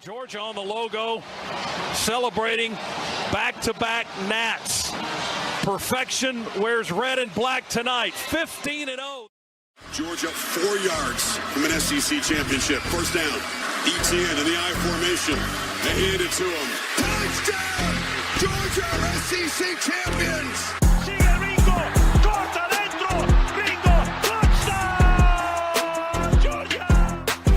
Georgia on the logo, celebrating back-to-back Nats. Perfection wears red and black tonight, 15-0. Georgia 4 yards from an SEC championship. First down, ETN in the I formation. They hand it to him. Touchdown! Georgia are SEC champions! Sigue Ringo, corta dentro, Ringo, touchdown! Georgia!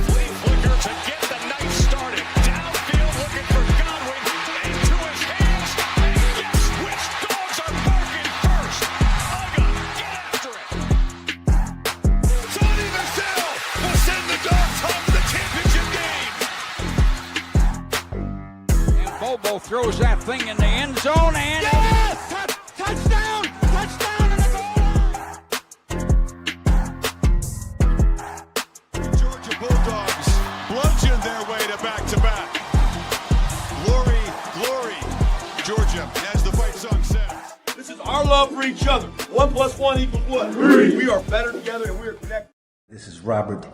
Flea flicker to get the night started. Downfield looking for Godwin, into his hands, and guess which dogs are barking first? Uga, get after it! Sonny Michel will send the Dogs home to the championship game! And Bobo throws that thing in the end zone, and yes! Touchdown! Touchdown in the goal line! Georgia Bulldogs bludgeoned their way to back-to-back. Glory, glory, Georgia, as the fight song says. This is our love for each other. 1 + 1 = what? 3. We are better together and we are connected. This is Robert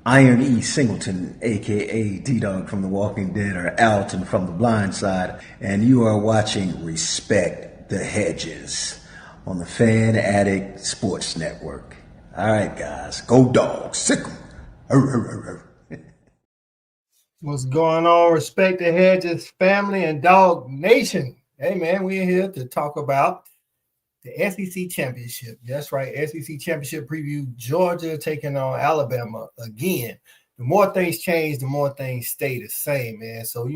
Iron E. Singleton, a.k.a. D-Dog from The Walking Dead, or Alton from The Blind Side, and you are watching Respect the Hedges on the Fan Addict Sports Network. All right, guys, go Dogs, sick 'em. What's going on, Respect the Hedges family and Dog Nation? Hey, man, we're here to talk about the SEC Championship. That's right, SEC Championship preview. Georgia taking on Alabama again. The more things change, the more things stay the same, man. So,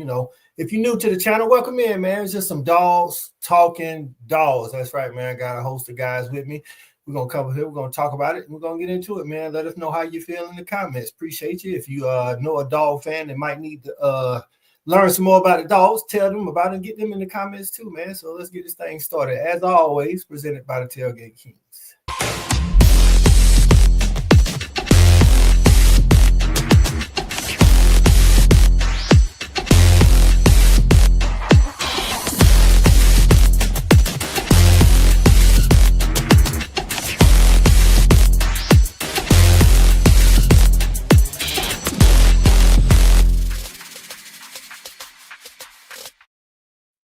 if you're new to the channel, welcome in, man. It's just some dogs talking dogs. That's right, man. I got a host of guys with me. We're going to cover here. We're going to talk about it. We're going to get into it, man. Let us know how you feel in the comments. Appreciate you. If you know a dog fan that might need to learn some more about the dogs, tell them about it and get them in the comments too, man. So let's get this thing started. As always, presented by the Tailgate Kings.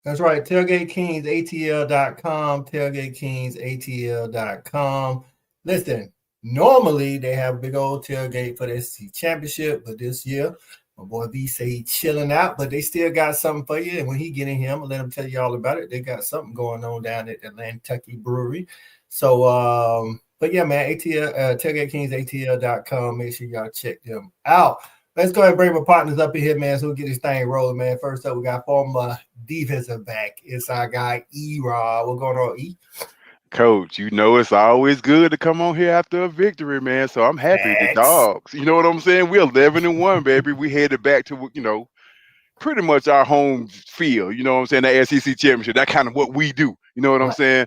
That's right, TailgateKingsATL.com, TailgateKingsATL.com. Listen, normally they have a big old tailgate for the SEC Championship, but this year, my boy B say he chilling out, but they still got something for you. And when he get in here, I'm going to let him tell you all about it. They got something going on down at Atlantic Brewery. So, but yeah, man, TailgateKingsATL.com. Make sure y'all check them out. Let's go ahead and bring my partners up in here, man, so we'll get this thing rolling, man. First up, we got former defensive back. It's our guy, E-Rob. What's going on, E? Coach, it's always good to come on here after a victory, man. So I'm happy. The Dogs. You know what I'm saying? We're 11-1, baby. We headed back to, pretty much our home field. You know what I'm saying? The SEC Championship. That's kind of what we do. You know what I'm saying?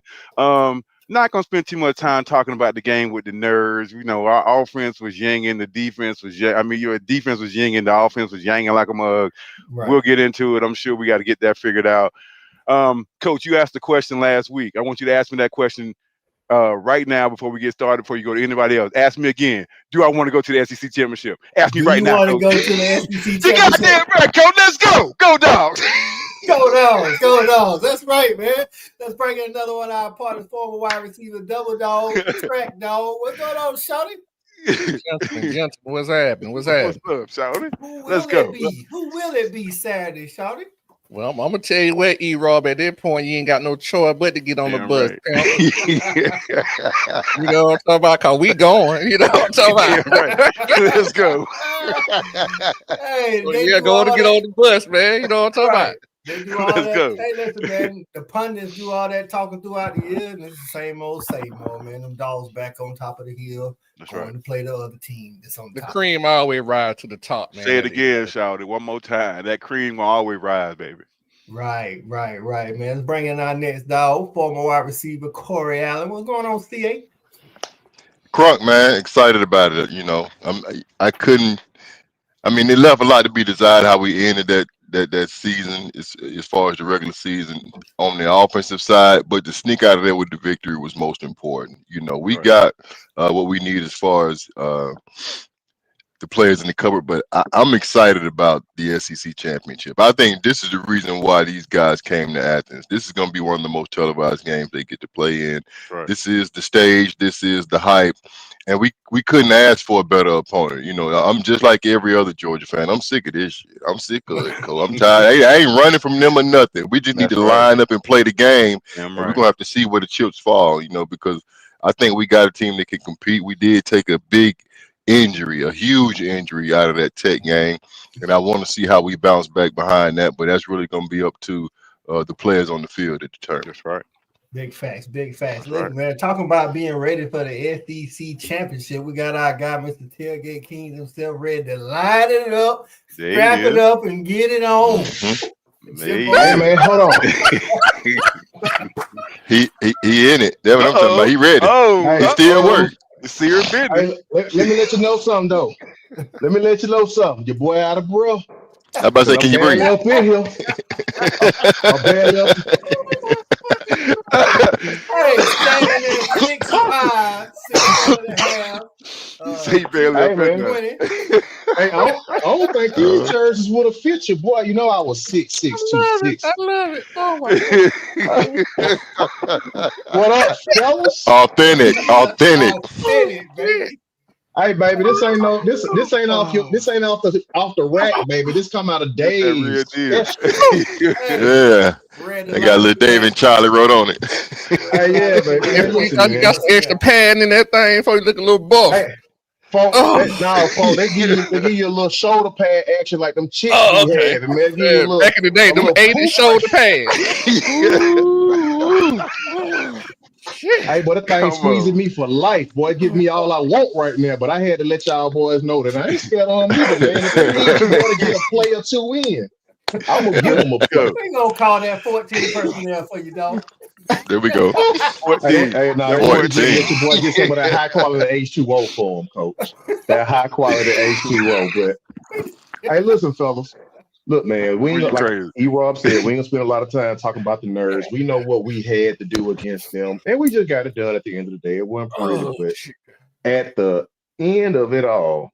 Not gonna spend too much time talking about the game with the nerds. Our offense was yanging, the defense was your defense was yanging, the offense was yanging like a mug. Right. We'll get into it. I'm sure we got to get that figured out. Coach, you asked the question last week. I want you to ask me that question right now before we get started, before you go to anybody else. Ask me again. Do I want to go to the SEC Championship? Ask me right now. Do you want to go to the SEC Championship? You goddamn right, Coach. Let's go. Go Dogs. Go Dogs, go Dogs. That's right, man. Let's bring in another one of our partners, former wide receiver, double dog, track dog. What's going on, Shawty? Gentlemen, what's happening? What's up, Shawty? Let's go. Who will it be Saturday, Shawty? Well, I'm gonna tell you what, E-Rob, at that point, you ain't got no choice but to get on the bus. Right. You know what I'm talking about? Cause we going. You know what I'm talking about? Right. Let's go. Hey, go to get on the bus, man. You know what I'm talking about? They do all that. Go. Hey, listen, man, the pundits do all that talking throughout the year, and it's the same old, man. Them Dogs back on top of the hill. That's going right. To play the other team that's on the top. Cream always rise to the top, man. Say it again, Shawty. One more time. That cream will always rise, baby. Right, man. Let's bring in our next dog, former wide receiver, Corey Allen. What's going on, CA? Crunk, man, excited about it. I couldn't. It left a lot to be desired how we ended that season as far as the regular season on the offensive side, but to sneak out of there with the victory was most important. We got what we need as far as the players in the cupboard, but I'm excited about the SEC championship. I think this is the reason why these guys came to Athens. This is going to be one of the most televised games they get to play in. Right. This is the stage. This is the hype. And we couldn't ask for a better opponent. You know, I'm just like every other Georgia fan. I'm sick of this shit. I'm sick of it, Cole. I'm tired. I ain't running from them or nothing. We just need to line up and play the game. And we're going to have to see where the chips fall, you know, because I think we got a team that can compete. We did take a big injury, a huge injury out of that Tech game. And I want to see how we bounce back behind that. But that's really going to be up to the players on the field to determine. That's right. Big facts, big facts. That's Listen, right. man, talking about being ready for the SEC championship, we got our guy, Mr. Tailgate King himself, ready to line it up, strap it up, and get it on. Hey, man, hold on. he in it. That's what I'm talking about. He ready. He still works. See your business. Let me let you know something, though. Let me let you know something. Your boy out of breath. How about to say, can you breathe? Up in here. I'm barely up. Hey, standing in 6'5", 6'1.5". Hey, man. Hey, I don't think these jerseys would have fit you, boy. You know I was 6'6", 260. I love it. Oh my God. What up, fellas? Authentic, baby. Hey, baby, this ain't off the rack, baby. This come out of Dave's. Yeah. They got a little Dave and Charlie wrote on it. Hey, yeah, baby. Hey, listen, you got some extra padding in that thing before you look a little buff. Hey, folks, they give you a little shoulder pad action like them chicks okay. had, man. Little, back in the day, them 80 shoulder pads. Hey, but the thing squeezing me for life, boy. It gives me all I want right now. But I had to let y'all boys know that I ain't scared on either, man. If they need you want to get a player 2 in, I'm gonna give them a player. We gonna call that 14 personnel for you, dog. There we go. 14. Hey, let your boy get some of that high quality H2O for him, coach. That high quality H2O. But hey, listen, fellas. Look, man, we ain't like E-Rob said, we ain't gonna spend a lot of time talking about the nerds. We know what we had to do against them, and we just got it done at the end of the day. It wasn't pretty, but at the end of it all,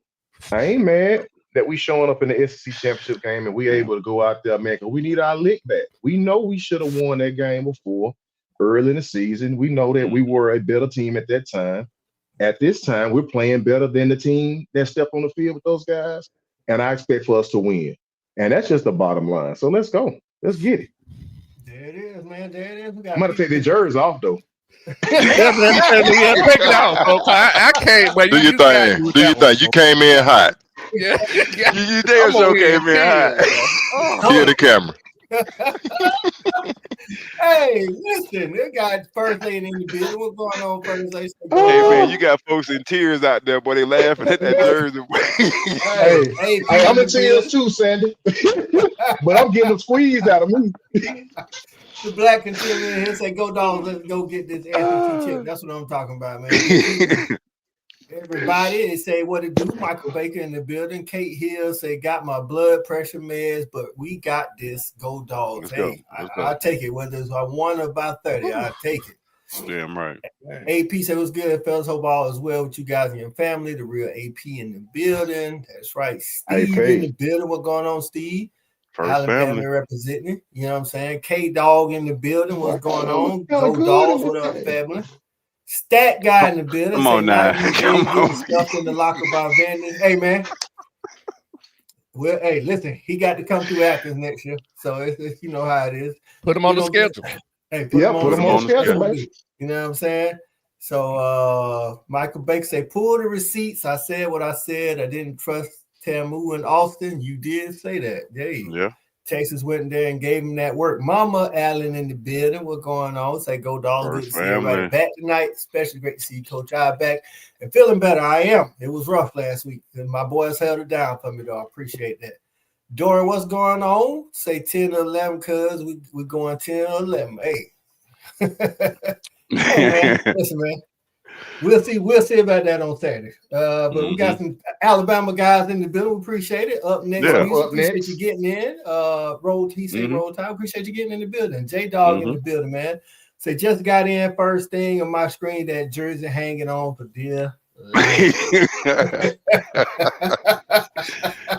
I ain't mad that we showing up in the SEC championship game and we able to go out there, man, because we need our lick back. We know we should have won that game before, early in the season. We know that we were a better team at that time. At this time, we're playing better than the team that stepped on the field with those guys, and I expect for us to win. And that's just the bottom line. So let's go. Let's get it. There it is, man. There it is. I'm going to take the jerseys off, though. Take it off, folks. I can't. But do your thing. Do your thing. You came in hot. Yeah. You damn sure came in hot. Hear the camera. Hey, listen, they got first lady in the building. What's going on, first lady? Hey, man, you got folks in tears out there, boy. They laughing at that jersey. Hey, I'm in tears too, Sandy. But I'm getting them squeezed out of me. The black consumer in here say, "Go Dawgs, let's go get this SEC chip." That's what I'm talking about, man. Everybody, they say what it do. Michael Baker in the building. Kate Hill say, "Got my blood pressure meds, but we got this. Go Dawgs." Hey, I'll take it. Whether it's I won about 30, I'll take it. Damn right. AP said, "What's good, fellas? Hope all is well with you guys and your family." The real AP in the building. That's right. Steve in the building. What's going on, Steve? First family representing. You know what I'm saying? K-Dog in the building. What's going on? Go Dawgs. What up, family? Stat guy in the building. Come on now. Come on. Stuff in the locker by Vandy. Hey, man. Well, hey, listen, he got to come through Athens next year. So it's you know how it is. Put him on the schedule. Hey, put him on the schedule, baby. You know what I'm saying? So Michael Baker say, pull the receipts. I said what I said. I didn't trust Tamu and Austin. You did say that. Hey. Yeah. Texas went in there and gave him that work. Mama Allen in the building. What's going on? Say go Dawgs. Good to see everybody back tonight. Especially great to see Coach I back and feeling better. I am. It was rough last week. And my boys held it down for me, though. I appreciate that. Dorian, what's going on? Say 10 or 11, cuz we're going 10 or 11. Hey. Hey, man. Listen, man. We'll see about that on Saturday. But we got some Alabama guys in the building. We appreciate it. Up next, appreciate you getting in. Roll Tide. Appreciate you getting in the building. J-Dog in the building, man. Say just got in first thing on my screen, that jersey hanging on for dear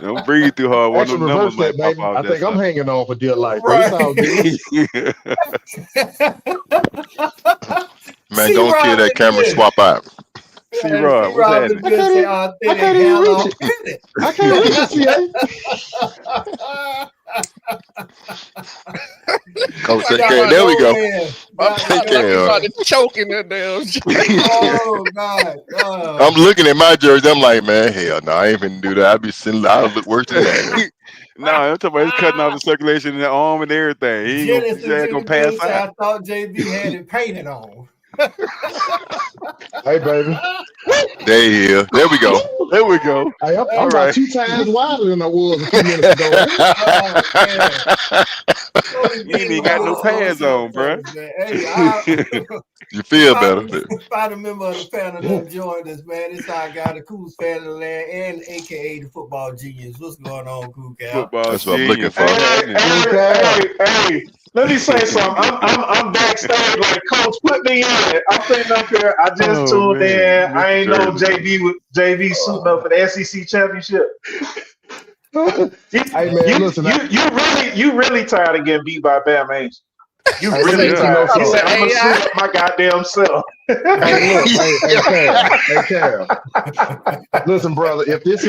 Don't breathe too hard. One of Actually, them numbers reverse that, might pop baby. off I that think I'm side. hanging on for dear life, but it's all good. Man, go and kill that camera. Swap out. C-Rod, what's happening? I can't even reach it. I can't reach it, CA. Coach, take care. There we go. Take care. Choking that damn. Oh God. I'm looking at my jersey. I'm like, man, hell no, I ain't finna do that. I'll be sitting. I'll look worse than that. No, I'm talking about he's cutting off the circulation in the arm and everything. He ain't gonna pass out. I thought JB had it painted on. Hey, baby. There we go. There we go. Hey, I'm All about right. 2 times wider than I was a few minutes ago. You ain't even got no pads on, bro. Hey, You feel better. If I remember the panel that joined us, man, it's our guy, the coolest fan of the land, and AKA the football genius. What's going on, Cool Cal? Football That's what I'm looking for. Hey, let me say something. I'm backstage like, Coach, put me in. I'm sitting up here. I just tuned in. I ain't know JV suiting up for the SEC championship. Hey, man, listen. You really tired of getting beat by Bama, ain't you? You really tired. He said, I'm gonna suit up my goddamn self. Hey, look, hey, Cal. Listen, brother, if this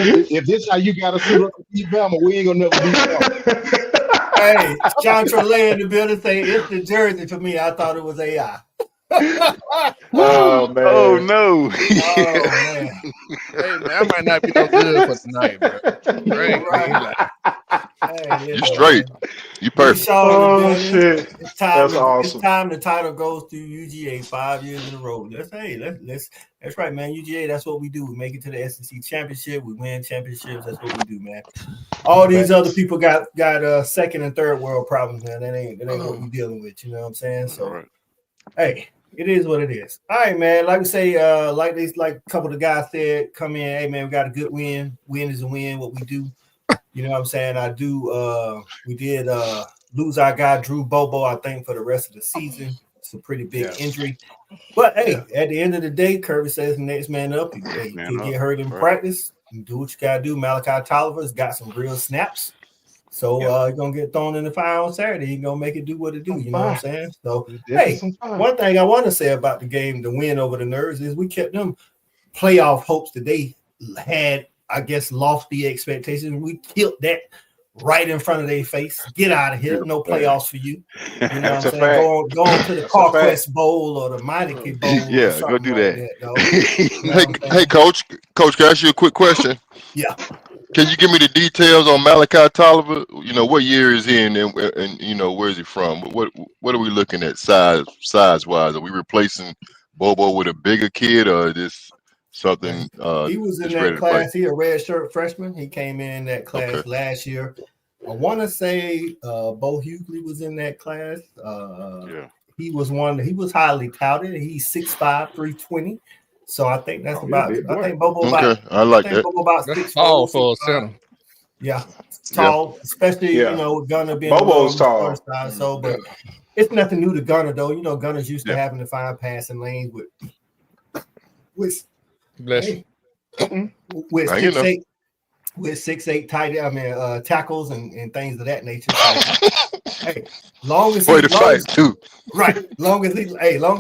how you gotta suit up to beat Bama, we ain't gonna never beat Bama. Hey, John Trelay in the building say it's the jersey for me. I thought it was AI. Oh man! Oh no! Oh man! Hey man, I might not be no good for tonight, bro. Right. Hey, You straight. You perfect. Oh shit! It's time. That's awesome. It's time the title goes to UGA 5 years in a row. That's right, man. UGA, that's what we do. We make it to the SEC championship. We win championships. That's what we do, man. All these other people got second and third world problems, man. That ain't what we dealing with. You know what I'm saying? So, hey, it is what it is. All right, man. Like we say, like a couple of the guys said, come in. Hey, man, we got a good win. Win is a win. What we do. You know what I'm saying? We did lose our guy, Drew Bobo, I think, for the rest of the season. It's a pretty big injury. But, hey, at the end of the day, Kirby says the next man up. You can get hurt in practice. You do what you got to do. Malachi Tolliver's got some real snaps. So, he's going to get thrown in the fire on Saturday. He's going to make it do what it do. You know what I'm saying? So, hey, one thing I want to say about the game, the win over the Nerds, is we kept them playoff hopes that they had, I guess, lofty expectations. We killed that right in front of their face. Get out of here. No playoffs for you. You know what I'm saying? Go on to the CarQuest Bowl or the Meineke Bowl. Yeah, go do that. Hey, Coach, can I ask you a quick question? Yeah. Can you give me the details on Malachi Tolliver? You know, what year is he in, and you know, where is he from? What are we looking at size wise? Are we replacing Bobo with a bigger kid, or is this something? He was in that class. He a red shirt freshman. He came in that class last year. I want to say Bo Hughley was in that class. He was He was highly touted. He's 6'5", 320. So I think that's about. I think Bobo about. I like that. Bobo about that's tall for a center. Yeah, tall, especially you know Gunner being Bobo's tall. Side, so, but it's nothing new to Gunner though. You know, Gunner's used to having to find passing lanes with 6'8" tight. Tackles and things of that nature. So, hey, long as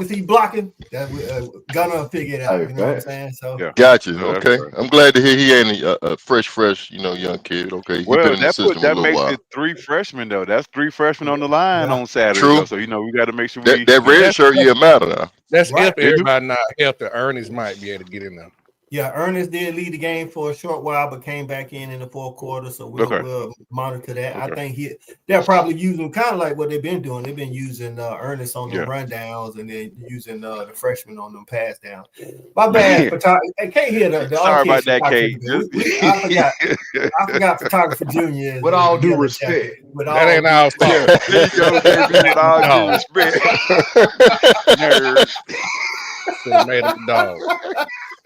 he blocking, Gunner will figure it out. You know what I'm saying? So got you. Okay, I'm glad to hear he ain't a fresh, young kid. Okay, well, that makes it 3 freshmen though. That's 3 freshmen on the line on Saturday. True. Though, so we got to make sure that red shirt year matter now. That's if everybody not healthy. Ernest might be able to get in there. Yeah, Ernest did lead the game for a short while, but came back in the fourth quarter. So we'll monitor that. I think they're probably using kind of like what they've been doing. They've been using Ernest on the rundowns and then using the freshman on them pass downs. My bad. I can't hear the sorry about that, Kate. I forgot photographer junior. With all due respect. That ain't our fault. There you go, baby. With all due respect. Nerd. Made a dog.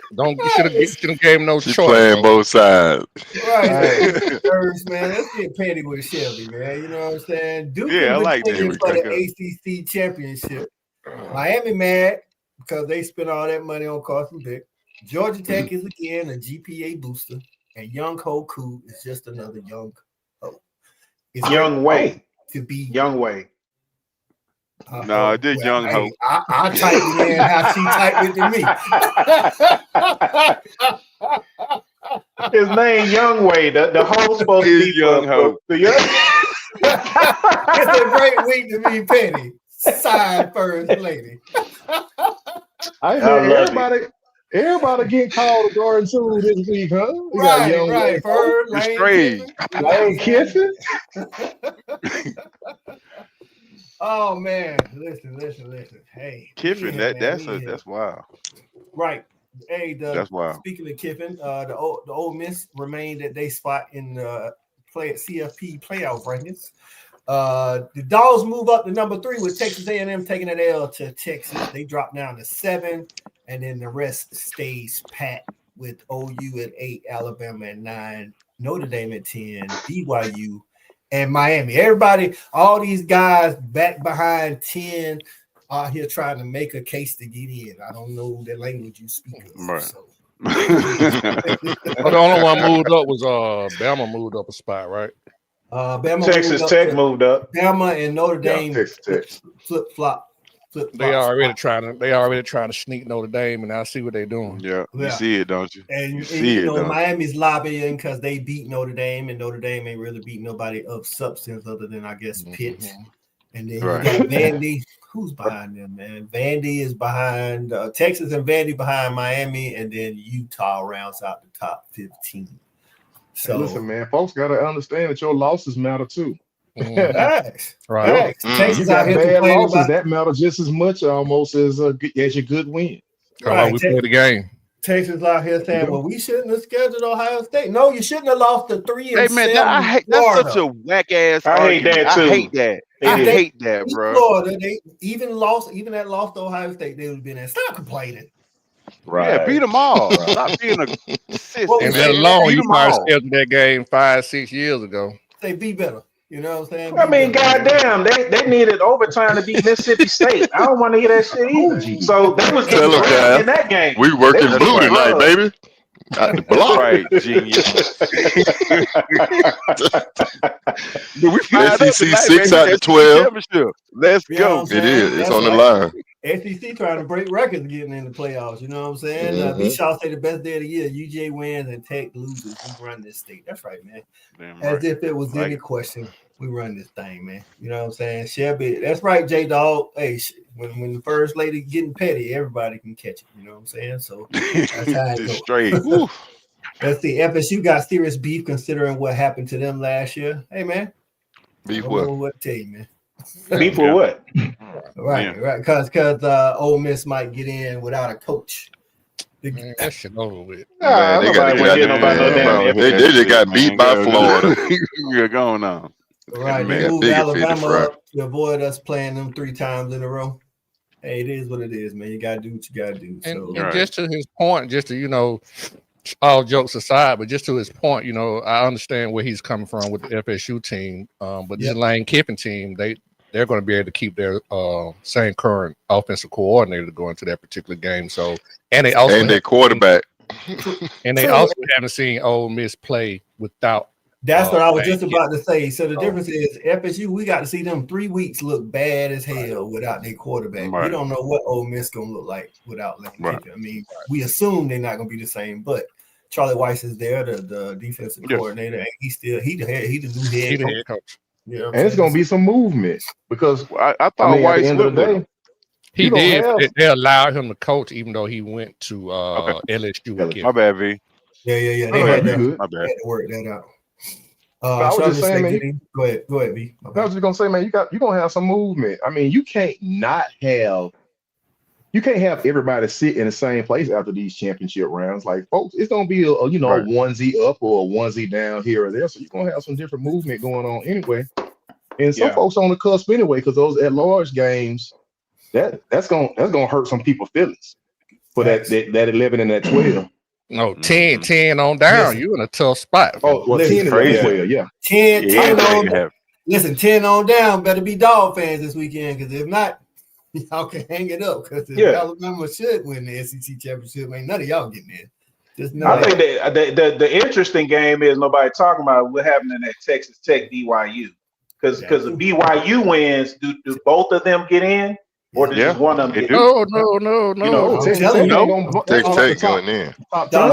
You should have gave him no choice. Playing both sides. Right, man. Let's get petty with Shelby, man. You know what I'm saying? Duke I like that. For the ACC championship. Miami mad because they spent all that money on Carson Dick. Georgia Tech is again a GPA booster, and young Hoku is just another young Ho. Young Way to be Young Way. No, it did Young Ho. I typed it in how she typed it to me. His name Young Way. The Ho's supposed to be Young Ho. It's a great week to be petty. Side first lady. I heard everybody getting called a guard too this week, huh? We got Young Right. Bird, Lane Kiffin. Oh man, listen. Hey, Kiffin, that's wild. Right. Hey, that's wild. Speaking of Kiffin, the Ole Miss remained at their spot in the CFP playoff rankings. The Dawgs move up to number 3 with Texas A&M taking an L to Texas. They drop down to 7, and then the rest stays pat with OU at 8, Alabama at 9, Notre Dame at 10, BYU and Miami. Everybody, all these guys back behind 10 out here trying to make a case to get in. I don't know the language you speak of. Right. So. The only one moved up was Bama moved up a spot, right? Texas Tech moved up. Bama and Notre Dame flip flop. They already trying to sneak Notre Dame, and I see what they're doing. Yeah, you see it, don't you? And you know, Miami's lobbying because they beat Notre Dame, and Notre Dame ain't really beat nobody of substance other than I guess Pitt. And then you got Vandy. Who's behind them, man? Vandy is behind Texas, and Vandy behind Miami, and then Utah rounds out the top 15. So hey, listen, man, folks got to understand that your losses matter too. Right. You got bad losses that matter just as much, almost as your good win. Right. We play the game. Texas out here saying, "Well, we shouldn't have scheduled Ohio State." No, you shouldn't have lost the 3 and 7. That's such a whack ass. I hate that too. I hate that, bro. Florida, they even that lost to Ohio State, they would have been at. Stop complaining. Right. Yeah, beat them all. Stop being a sissy. And that alone, you probably scheduled that game 5-6 years ago. Say be better. You know what I'm saying? I mean, goddamn, they needed overtime to beat Mississippi State. I don't want to hear that shit either. So they was in that game. We working blue tonight, baby. Got the block. Right, genius. SEC 6 out of 12. Let's go. It is. It's on the line. SEC trying to break records getting in the playoffs. You know what I'm saying? We shall say the best day of the year. UGA wins and Tech loses. We run this state. That's right, man. As if it was any question. We run this thing, man. You know what I'm saying? Shelby, that's right, J-Dog. Hey, when the first lady getting petty, everybody can catch it. You know what I'm saying? So that's how it goes. Straight. Let's see. FSU got serious beef considering what happened to them last year. Hey, man. Beef I don't know what to tell you, man. Beef for what? Right. Because Ole Miss might get in without a coach. Man, that shit over with. They just got beat by Florida. You're going on. Right. They moved Alabama up to avoid us playing them 3 times in a row. Hey, it is what it is, man. You gotta do what you gotta do. And just to his point, just to all jokes aside, but just to his point, I understand where he's coming from with the FSU team. But this Lane Kiffin team, they're going to be able to keep their same current offensive coordinator to go into that particular game. So, and their quarterback, and they also haven't seen Ole Miss play without. That's what I was just about to say. So the difference is FSU, we got to see them 3 weeks look bad as hell without their quarterback. We don't know what Ole Miss gonna look like without Lane Kiffin. I mean, we assume they're not gonna be the same, but Charlie Weiss is there, the defensive coordinator, and he the new head coach. Yeah, and it's gonna be some movement because I thought Weiss at the end of the day, he did. They allowed him to coach, even though he went to LSU. My bad, V. Yeah. They had to work that out. I was just saying, man. Go ahead, V. I was just gonna say, man, you're gonna have some movement. I mean, you can't have everybody sit in the same place after these championship rounds. Like, folks, it's gonna be a onesie up or a onesie down here or there. So you're gonna have some different movement going on anyway. And some folks on the cusp anyway, because those at-large games, that's gonna hurt some people's feelings for that 11 and that 12. No, 10 on down. You in a tough spot. Oh, well, 10 crazy. 10 on. Listen, 10 on down. Better be Dog fans this weekend, because if not, y'all can hang it up because if Yeah. Alabama should win the SEC championship, ain't none of y'all getting in. Just know I that. think that the interesting game is nobody talking about what happened in that Texas Tech BYU. Because if BYU wins, do both of them get in, or does just one of them get in? No. No, Texas Tech ain't gonna. Texas Tech going in.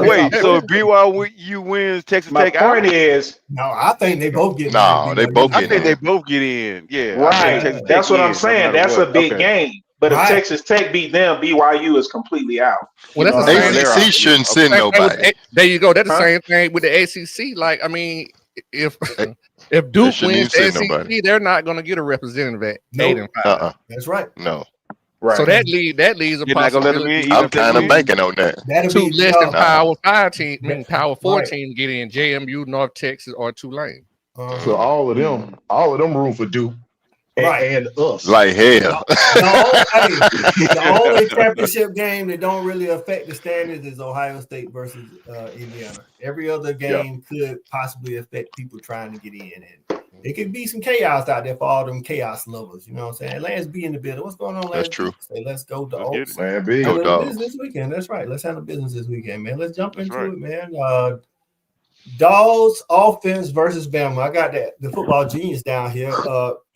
Wait, so if BYU wins, Texas My Tech out? point is, no, I think they both get in. No, they both I get think they in. both get in. Yeah, I right? think Texas That's Tech what I'm in, no saying. matter That's what. a big Okay. game. But if Texas Tech beat them, BYU is completely out. Well, that's the what I'm same. saying? ACC shouldn't send Same thing with nobody. there you go. That's the Huh? same thing with the ACC. Like, I mean, if They Duke shouldn't wins even the send SEC, nobody. they're not going to get a representative at 8-5. That's right. No. Right. So that leaves a You're not gonna let them possibility. in, even I'm if they kind of win? banking on that. That'll Two be less than Power 5 team, Power 4 right. team get in. JMU, North Texas, or Tulane. So all of them room for Duke and us. Like hell. The only championship game that don't really affect the standards is Ohio State versus Indiana. Every other game could possibly affect people trying to get in, and it could be some chaos out there for all them chaos lovers. You know what I'm saying? Lance B in the building. What's going on, Lance? That's true. Say, let's go to Oaks. Man, big. Go Handle Dogs. business this weekend. That's right. Let's handle business this weekend, man. Let's jump That's into right. it, man. Dawgs offense versus Bama. I got the football genius down here.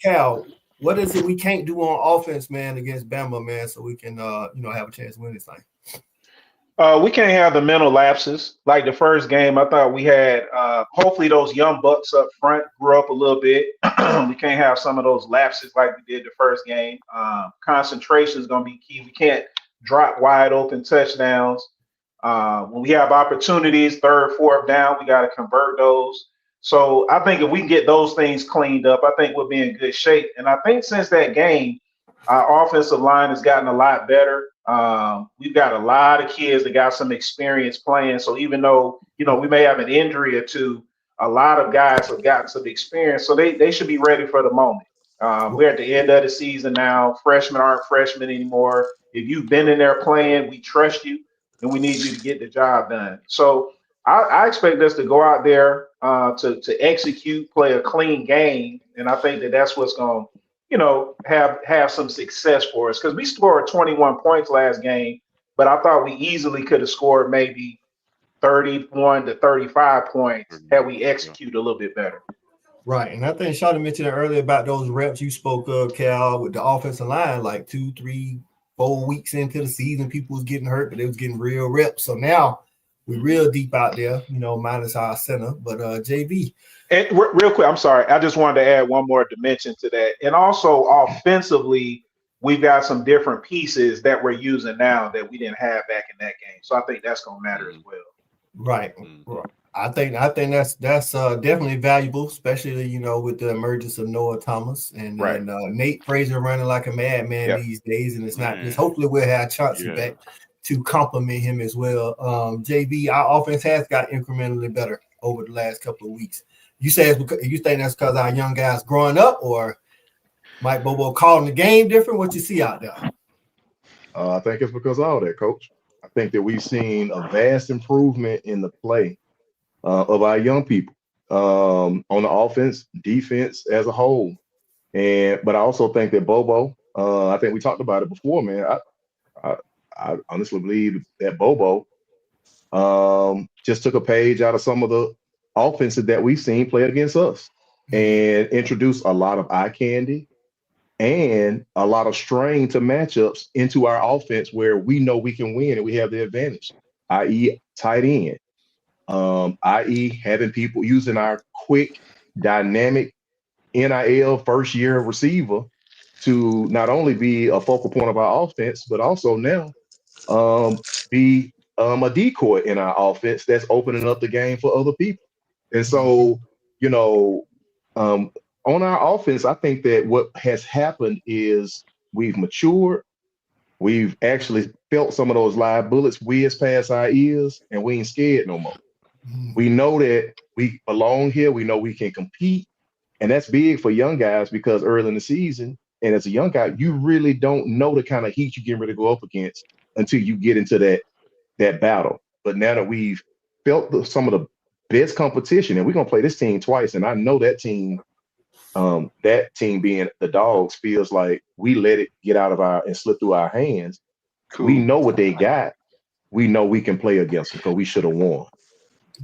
Cal, what is it we can't do on offense, man, against Bama, man, so we can have a chance to win this thing? We can't have the mental lapses. Like the first game, I thought we had hopefully those young bucks up front grew up a little bit. We can't have some of those lapses like we did the first game. Concentration is going to be key. We can't drop wide open touchdowns. When we have opportunities, third, fourth down, we got to convert those. So I think if we can get those things cleaned up, I think we'll be in good shape. And I think since that game, our offensive line has gotten a lot better. We've got a lot of kids that got some experience playing. So even though, we may have an injury or two, a lot of guys have gotten some experience. So they should be ready for the moment. We're at the end of the season now. Freshmen aren't freshmen anymore. If you've been in there playing, we trust you and we need you to get the job done. So I expect us to go out there to execute, play a clean game. And I think that's what's going to have some success for us, because we scored 21 points last game, but I thought we easily could have scored maybe 31 to 35 points had we executed a little bit better. Right, and I think Shawty mentioned earlier about those reps you spoke of, Cal, with the offensive line, like 2, 3, 4 weeks into the season, people was getting hurt, but they was getting real reps. So now we're real deep out there, minus our center. But JV. And real quick, I'm sorry. I just wanted to add one more dimension to that. And also offensively, we've got some different pieces that we're using now that we didn't have back in that game. So I think that's going to matter as well. Right. I think that's definitely valuable, especially, with the emergence of Noah Thomas and Nate Frazier running like a madman these days. And it's not just, hopefully we'll have Chauncey back to compliment him as well. JV, our offense has got incrementally better over the last couple of weeks. You say you think that's because our young guys growing up, or Mike Bobo calling the game different? What you see out there? I think it's because of all that, Coach. I think that we've seen a vast improvement in the play of our young people on the offense, defense as a whole. But I also think that Bobo, I think we talked about it before, man. I honestly believe that Bobo just took a page out of some of the offenses that we've seen play against us and introduced a lot of eye candy and a lot of strain to matchups into our offense where we know we can win and we have the advantage, i.e. tight end, i.e. having people using our quick, dynamic NIL first-year receiver to not only be a focal point of our offense, but also now be a decoy in our offense that's opening up the game for other people. And so, on our offense, I think that what has happened is we've matured. We've actually felt some of those live bullets whiz past our ears, and we ain't scared no more. We know that we belong here. We know we can compete. And that's big for young guys because early in the season, and as a young guy, you really don't know the kind of heat you're getting ready to go up against until you get into that battle. But now that we've felt some of the best competition, and we're going to play this team twice, and I know that team That team being the Dogs feels like we let it get out of our and slip through our hands. We know what they got. We know we can play against them because we should have won.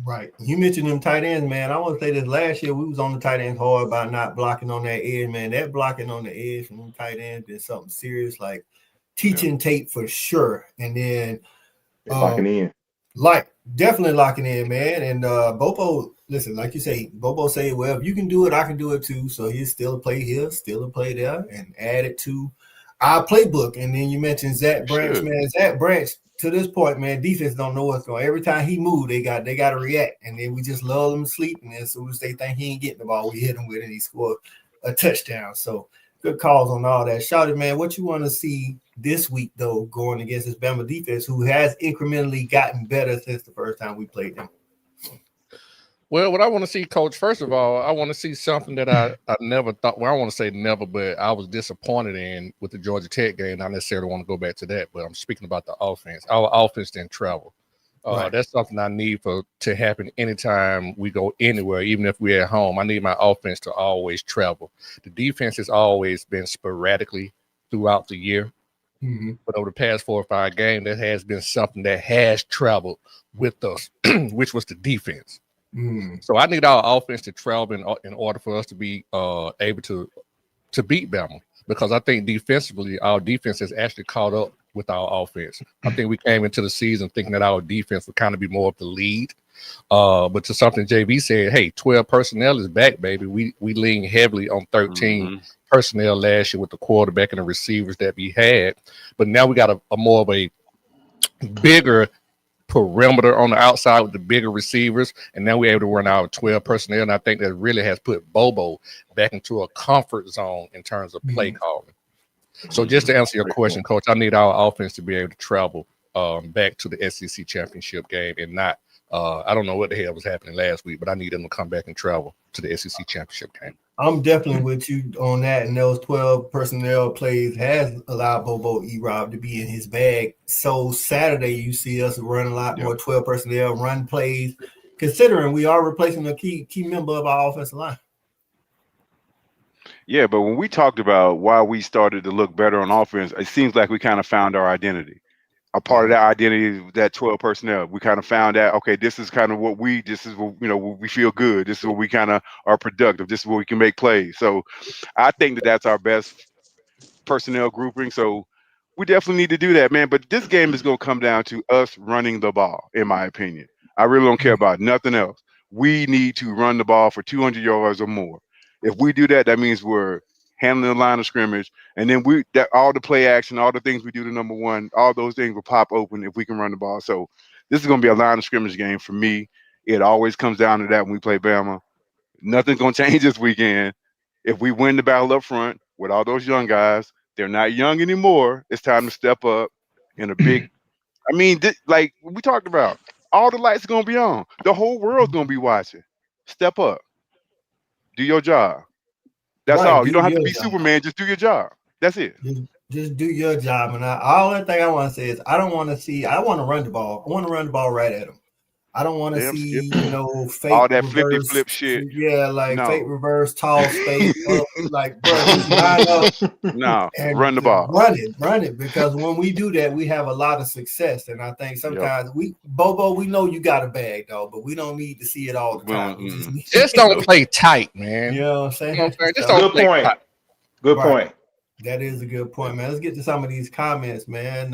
Right. You mentioned them tight ends, man. I want to say this last year we was on the tight ends hard by not blocking on that edge, man. That blocking on the edge from them tight ends is something serious, like teaching tape for sure. And then locking in. Like definitely locking in, man. And Bobo, listen, like you say, Bobo say, well, if you can do it, I can do it too. So he's still a play here, still a play there, and add it to our playbook. And then you mentioned Zach Branch, man. Zach Branch, to this point, man, defense don't know what's going. Every time he moved, they got to react. And then we just lull them to sleep. And as soon as they think he ain't getting the ball, we hit him with it and he scored a touchdown. So good calls on all that. Shouted, man, what you want to see this week, though, going against this Bama defense, who has incrementally gotten better since the first time we played them? Well, what I want to see, Coach, first of all, I want to see something that I never thought. Well, I want to say never, but I was disappointed in with the Georgia Tech game. Not necessarily want to go back to that, but I'm speaking about the offense. Our offense didn't travel. Right. That's something I need to happen anytime we go anywhere, even if we're at home. I need my offense to always travel. The defense has always been sporadically throughout the year. Mm-hmm. But over the past 4 or 5 games, that has been something that has traveled with us, which was the defense. Mm. So I need our offense to travel in order for us to be able to beat Bama, because I think defensively, our defense has actually caught up with our offense. I think we came into the season thinking that our defense would kind of be more of the lead. But to something JV said, hey, 12 personnel is back, baby. We lean heavily on 13 personnel last year with the quarterback and the receivers that we had. But now we got a more of a bigger perimeter on the outside with the bigger receivers, and now we're able to run out 12 personnel. And I think that really has put Bobo back into a comfort zone in terms of play calling. So just to answer your question, Coach, I need our offense to be able to travel back to the SEC championship game and not I don't know what the hell was happening last week, but I need them to come back and travel to the SEC championship game. I'm definitely with you on that, and those 12 personnel plays has allowed Bobo E-Rob to be in his bag. So Saturday you see us run a lot more 12 personnel run plays, considering we are replacing a key member of our offensive line. Yeah, but when we talked about why we started to look better on offense, it seems like we kind of found our identity. A part of that identity is that 12 personnel. We kind of found out, okay, this is kind of what this is what, we feel good. This is what we kind of are productive. This is where we can make plays. So I think that's our best personnel grouping. So we definitely need to do that, man. But this game is going to come down to us running the ball, in my opinion. I really don't care about nothing else. We need to run the ball for 200 yards or more. If we do that, that means we're handling the line of scrimmage, and then all the play action, all the things we do to number one, all those things will pop open if we can run the ball. So this is going to be a line of scrimmage game for me. It always comes down to that when we play Bama. Nothing's going to change this weekend. If we win the battle up front with all those young guys, they're not young anymore. It's time to step up in a big – like we talked about, all the lights are going to be on. The whole world's going to be watching. Step up. Do your job. That's right, all. You don't have to be Superman. Just do your job. That's it. Just do your job. And all that thing I want to say is I want to run the ball. I want to run the ball right at them. I don't want to see, fake all that reverse, flip shit. Yeah, fake reverse, tall space. Like, bro, just line up. No, run the ball. Run it. Because when we do that, we have a lot of success. And I think sometimes Bobo, we know you got a bag, though, but we don't need to see it all the time. Just don't play tight, man. You know what I'm saying? Just don't play tight. Good point. That is a good point, man. Let's get to some of these comments, man.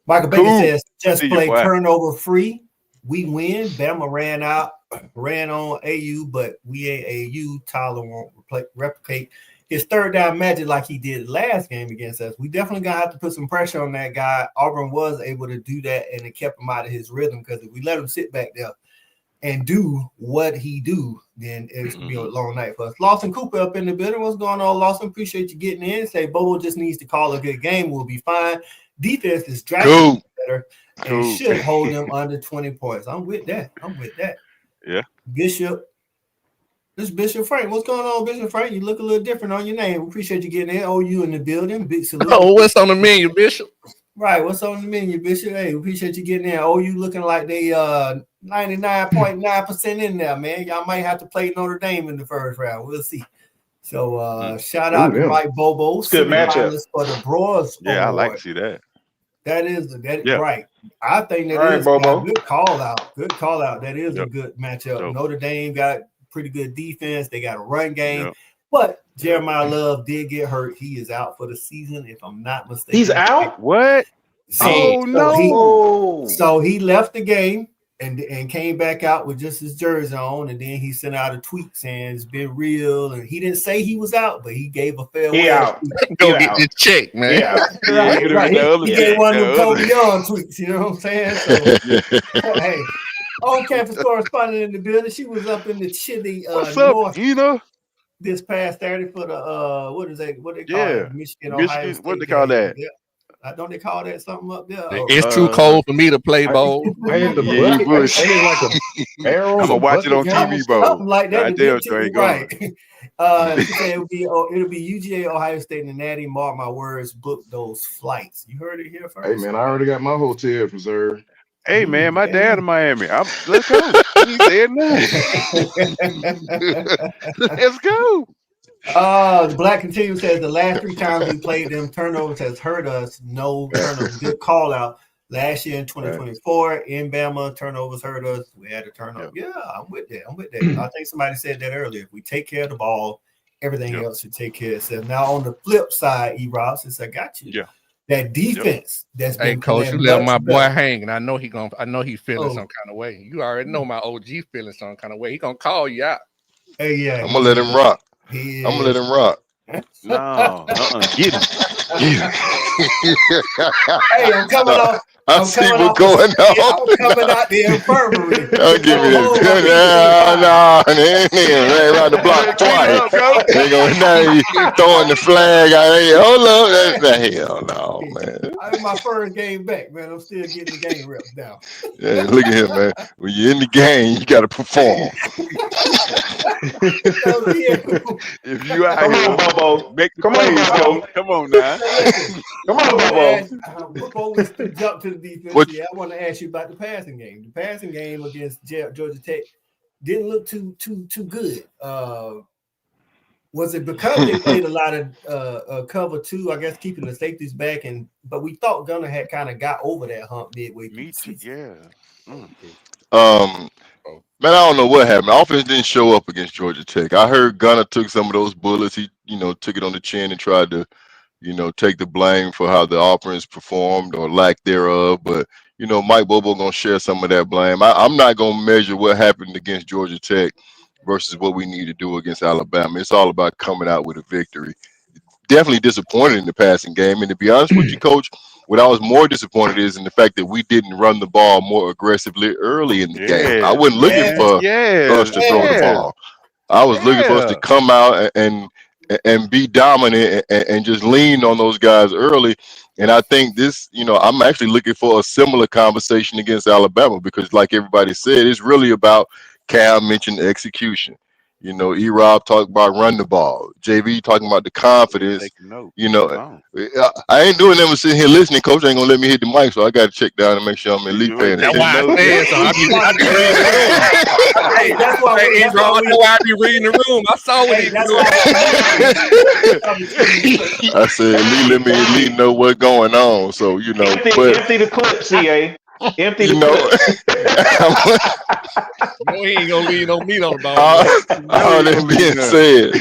Michael Baker says, just play turnover free. We win. Bama ran on AU, but we ain't AU. Tyler won't replicate his third down magic like he did last game against us. We definitely gonna have to put some pressure on that guy. Auburn was able to do that, and it kept him out of his rhythm, because if we let him sit back there and do what he do, then it's gonna be a long night for us. Lawson Cooper up in the building. What's going on, Lawson? Appreciate you getting in. Say Bobo just needs to call a good game. We'll be fine. Defense is driving better. And should hold them under 20 points. I'm with that. Yeah. Bishop. This is Bishop Frank. What's going on, Bishop Frank? You look a little different on your name. We appreciate you getting in. OU in the building. Big salute. Oh, what's on the menu, Bishop? Right. What's on the menu, Bishop? Hey, we appreciate you getting in. OU looking like they 99.9% in there, man. Y'all might have to play Notre Dame in the first round. We'll see. So shout out to them. Mike Bobo, Good matchup. semifinalist for the Broads Yeah, I like Award. to see that. That is Yeah. right. I think that All right, is Bobo. a good call out. Good call out. That is a Yep. good matchup. Dope. Notre Dame got pretty good defense. They got a run game. Yep. But Jeremiah Love did get hurt. He is out for the season, if I'm not mistaken. He's out? What? Oh no! So he left the game and came back out with just his jersey on, and then he sent out a tweet saying it's been real. And he didn't say he was out, but he gave a farewell. He out. Go get this check, man. Yeah. He gave one of them Kobe Young tweets. You know what I'm saying? So, hey, on-campus correspondent in the building. She was up in the chilly What's north up, Gina? this past Saturday for the what is that? What they call Yeah. it? Michigan, Ohio State. What they call game. that? Yeah. Don't they call that something up there? It's too cold for me to play bowl. Ain't the Yeah, bucket, bush. ain't it like a barrel? I'm gonna watch it on TV, bro. Something like that. Goddamn straight going. Right. She said it'll be UGA, Ohio State, and Natty. Mark my words. Book those flights. You heard it here first. Hey man, I already got my hotel reserved. Hey man, my dad in Miami. Let's go. He said nothing. Let's go. The Black Continuum says the last 3 times we played them, turnovers has hurt us. No turnovers. Good call out. Last year in 2024, in Bama, turnovers hurt us. We had a turnover. Yeah, I'm with that. I think somebody said that earlier. If we take care of the ball, everything else should take care of itself. Now, on the flip side, E-Rob, since I got you, that defense that's been. Hey, coach, you left my boy better. hanging. I know he feeling some kind of way. You already know my OG feeling some kind of way. He gonna call you out. Hey, yeah, I'm gonna let him rock. I'm gonna let him rock. No, get him. Hey, I'm coming off. I see what's going on. I'm coming out the infirmary. Don't give me that. No, they ain't around the block twice. They going now. You throwing the flag out here. Hold up, that's hell no, man. I'm my first game back, man. I'm still getting the game reps down. Yeah, look at him, man. When you're in the game, you got to perform. If you out Come here, on, Bobo. make the Come on, plays, Bobo. coach. Come on now. Come on, Bobo. Before we jump to the defense, I want to ask you about the passing game. The passing game against Georgia Tech didn't look too good. Was it because they played a lot of cover 2? I guess keeping the safeties back, but we thought Gunner had kind of got over that hump midway through the season. Man, I don't know what happened. The offense didn't show up against Georgia Tech. I heard Gunner took some of those bullets. He, took it on the chin and tried to, take the blame for how the offense performed or lack thereof. But, Mike Bobo gonna share some of that blame. I'm not gonna measure what happened against Georgia Tech versus what we need to do against Alabama. It's all about coming out with a victory. Definitely disappointed in the passing game. And to be honest with you, Coach, what I was more disappointed is in the fact that we didn't run the ball more aggressively early in the game. I wasn't looking for us to throw the ball. I was looking for us to come out and be dominant and just lean on those guys early. And I think this, I'm actually looking for a similar conversation against Alabama because, like everybody said, it's really about Cam mentioned execution. E-Rob talked about run the ball. JV talking about the confidence. I ain't doing that. Sitting here listening. Coach ain't gonna let me hit the mic, so I got to check down and make sure I'm at least paying attention. That's why I be reading the room. I saw what he doing. I said, Lee, let me at least know what's going on. So empty the clip, CA. Empty the No, he ain't gonna lean on me on the ball. All that being said,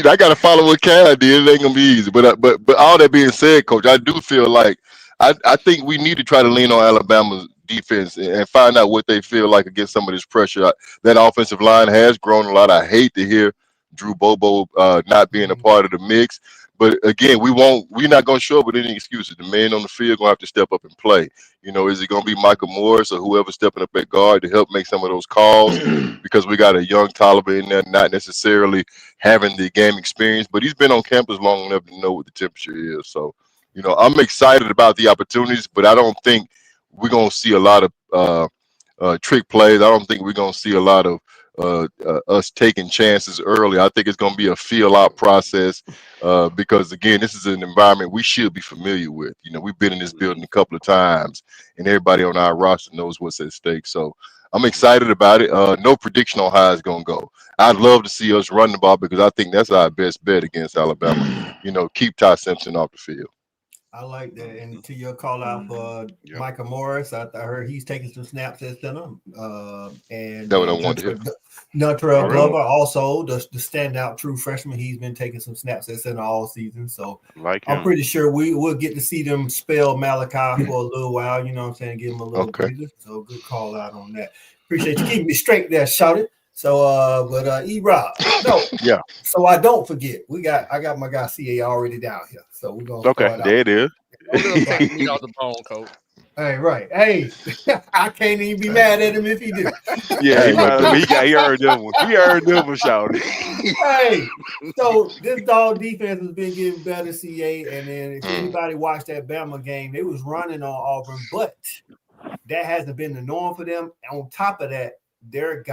I gotta follow what Cal did. It ain't gonna be easy. But all that being said, Coach, I do feel like I think we need to try to lean on Alabama's defense and find out what they feel like against some of this pressure. That offensive line has grown a lot. I hate to hear Drew Bobo not being a part of the mix. But again, we're not going to show up with any excuses. The man on the field going to have to step up and play. Is it going to be Michael Morris or whoever stepping up at guard to help make some of those calls? Because we got a young Taliban in there, not necessarily having the game experience, but he's been on campus long enough to know what the temperature is. So, I'm excited about the opportunities, but I don't think we're going to see a lot of trick plays. I don't think we're going to see a lot of us taking chances early. I think it's going to be a feel-out process because, again, this is an environment we should be familiar with. We've been in this building a couple of times, and everybody on our roster knows what's at stake. So I'm excited about it. No prediction on how it's gonna go. I'd love to see us run the ball because I think that's our best bet against Alabama. Keep Ty Simpson off the field. I like that. And to your call out for Yep. Micah Morris, I heard he's taking some snaps at center. And That's what I wanted to hear. Nutrell Oh, really? Glover, also the standout true freshman. He's been taking some snaps at center all season. So Like I'm him. pretty sure we will get to see them spell Malachi for a little while. You know what I'm saying? Give him a little Okay. breather. So good call out on that. Appreciate you keeping me straight there, shouted. So E-Rob. No. Yeah. So I don't forget. I got my guy CA already down here. So we're gonna Okay, start out. there it is. Don't let him take me off the bone, coach. Hey, right. Hey, I can't even be mad at him if he do. Yeah, Hey, he heard them one. He heard them one shouting. Hey, so this dog defense has been getting better, CA. And then if anybody watched that Bama game, they was running on Auburn, but that hasn't been the norm for them. On top of that, their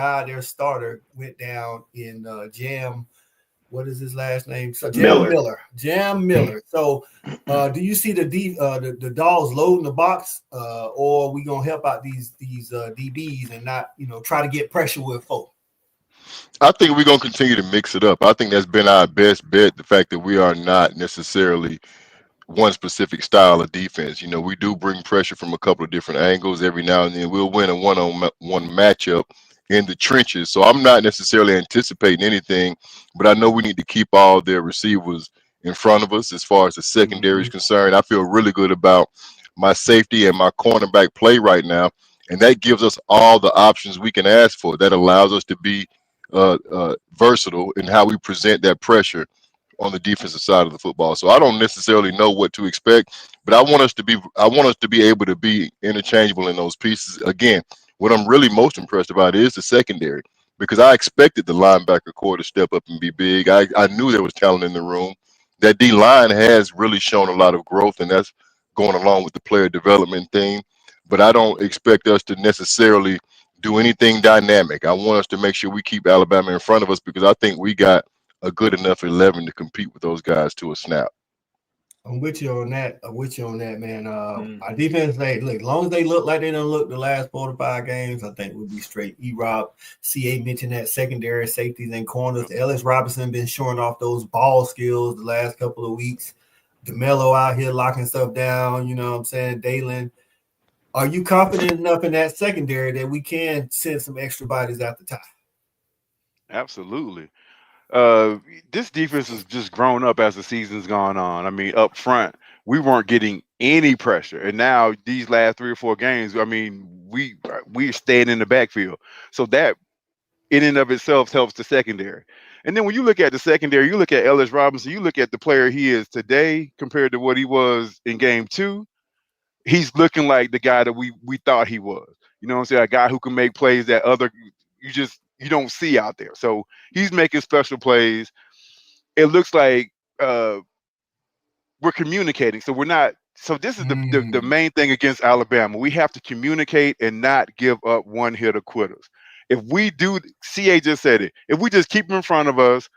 starter, went down in Jam. What is his last name? So Jam Miller. So do you see the Dawgs loading the box, or are we gonna help out these DBs and not try to get pressure with folk? I think we're gonna continue to mix it up. I think that's been our best bet. The fact that we are not necessarily one specific style of defense. We do bring pressure from a couple of different angles every now and then. We'll win a one-on-one matchup in the trenches. So I'm not necessarily anticipating anything, but I know we need to keep all their receivers in front of us as far as the secondary is concerned. I feel really good about my safety and my cornerback play right now, and that gives us all the options we can ask for. That allows us to be versatile in how we present that pressure on the defensive side of the football. So I don't necessarily know what to expect, but I want us to be able to be interchangeable in those pieces. Again, what I'm really most impressed about is the secondary, because I expected the linebacker core to step up and be big. I knew there was talent in the room. That D line has really shown a lot of growth, and that's going along with the player development thing. But I don't expect us to necessarily do anything dynamic. I want us to make sure we keep Alabama in front of us, because I think we got a good enough 11 to compete with those guys to a snap. I'm with you on that. Man. Our defense, look, as long as they look like they don't look the last 4 to 5 games, I think we'll be straight. E-Rob, CA mentioned that secondary safeties and corners. Ellis Robinson been showing off those ball skills the last couple of weeks. DeMello out here locking stuff down. You know what I'm saying? Dalen. Are you confident enough in that secondary that we can send some extra bodies out the top? Absolutely. This defense has just grown up as the season's gone on. I mean, up front, we weren't getting any pressure, and now these last 3 or 4 games, I mean, we're staying in the backfield. So that in and of itself helps the secondary. And then when you look at the secondary, you look at Ellis Robinson, you look at the player he is today compared to what he was in game 2. He's looking like the guy that we thought he was. You know what I'm saying? A guy who can make plays that you don't see out there. So he's making special plays. It looks like we're communicating. So we're not. So this is the main thing against Alabama. We have to communicate and not give up one-hitter quitters. If we do, CA just said it. If we just keep them in front of us,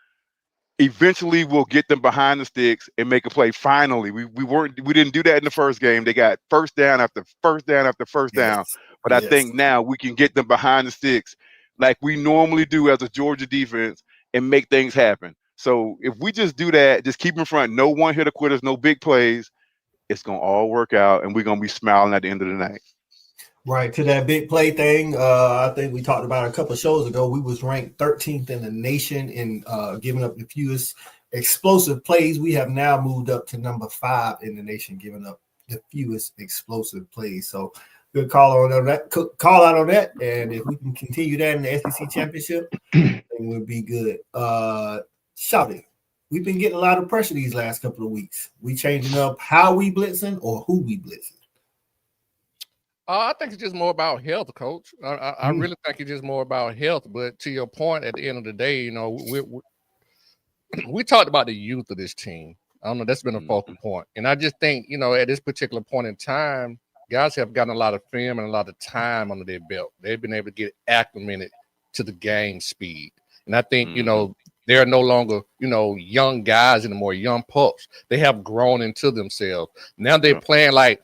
eventually we'll get them behind the sticks and make a play. Finally, we didn't do that in the first game. They got first down after first down after first down. But I think now we can get them behind the sticks like we normally do as a Georgia defense and make things happen. So if we just do that, just keep in front, no one-hitter quitters, no big plays, it's going to all work out, and we're going to be smiling at the end of the night. Right, to that big play thing, I think we talked about a couple of shows ago. We was ranked 13th in the nation in giving up the fewest explosive plays. We have now moved up to number 5 in the nation, giving up the fewest explosive plays. So good call out on that. And if we can continue that in the SEC championship, then we'll be good. Shout it. We've been getting a lot of pressure these last couple of weeks. We changing up how we blitzing or who we blitzing. I think it's just more about health, Coach. I really think it's just more about health. But to your point, at the end of the day, we talked about the youth of this team. I don't know, that's been a focal point. And I just think, at this particular point in time, guys have gotten a lot of film and a lot of time under their belt. They've been able to get acclimated to the game speed. And I think, they're no longer, young guys anymore, young pups. They have grown into themselves. Now they're playing like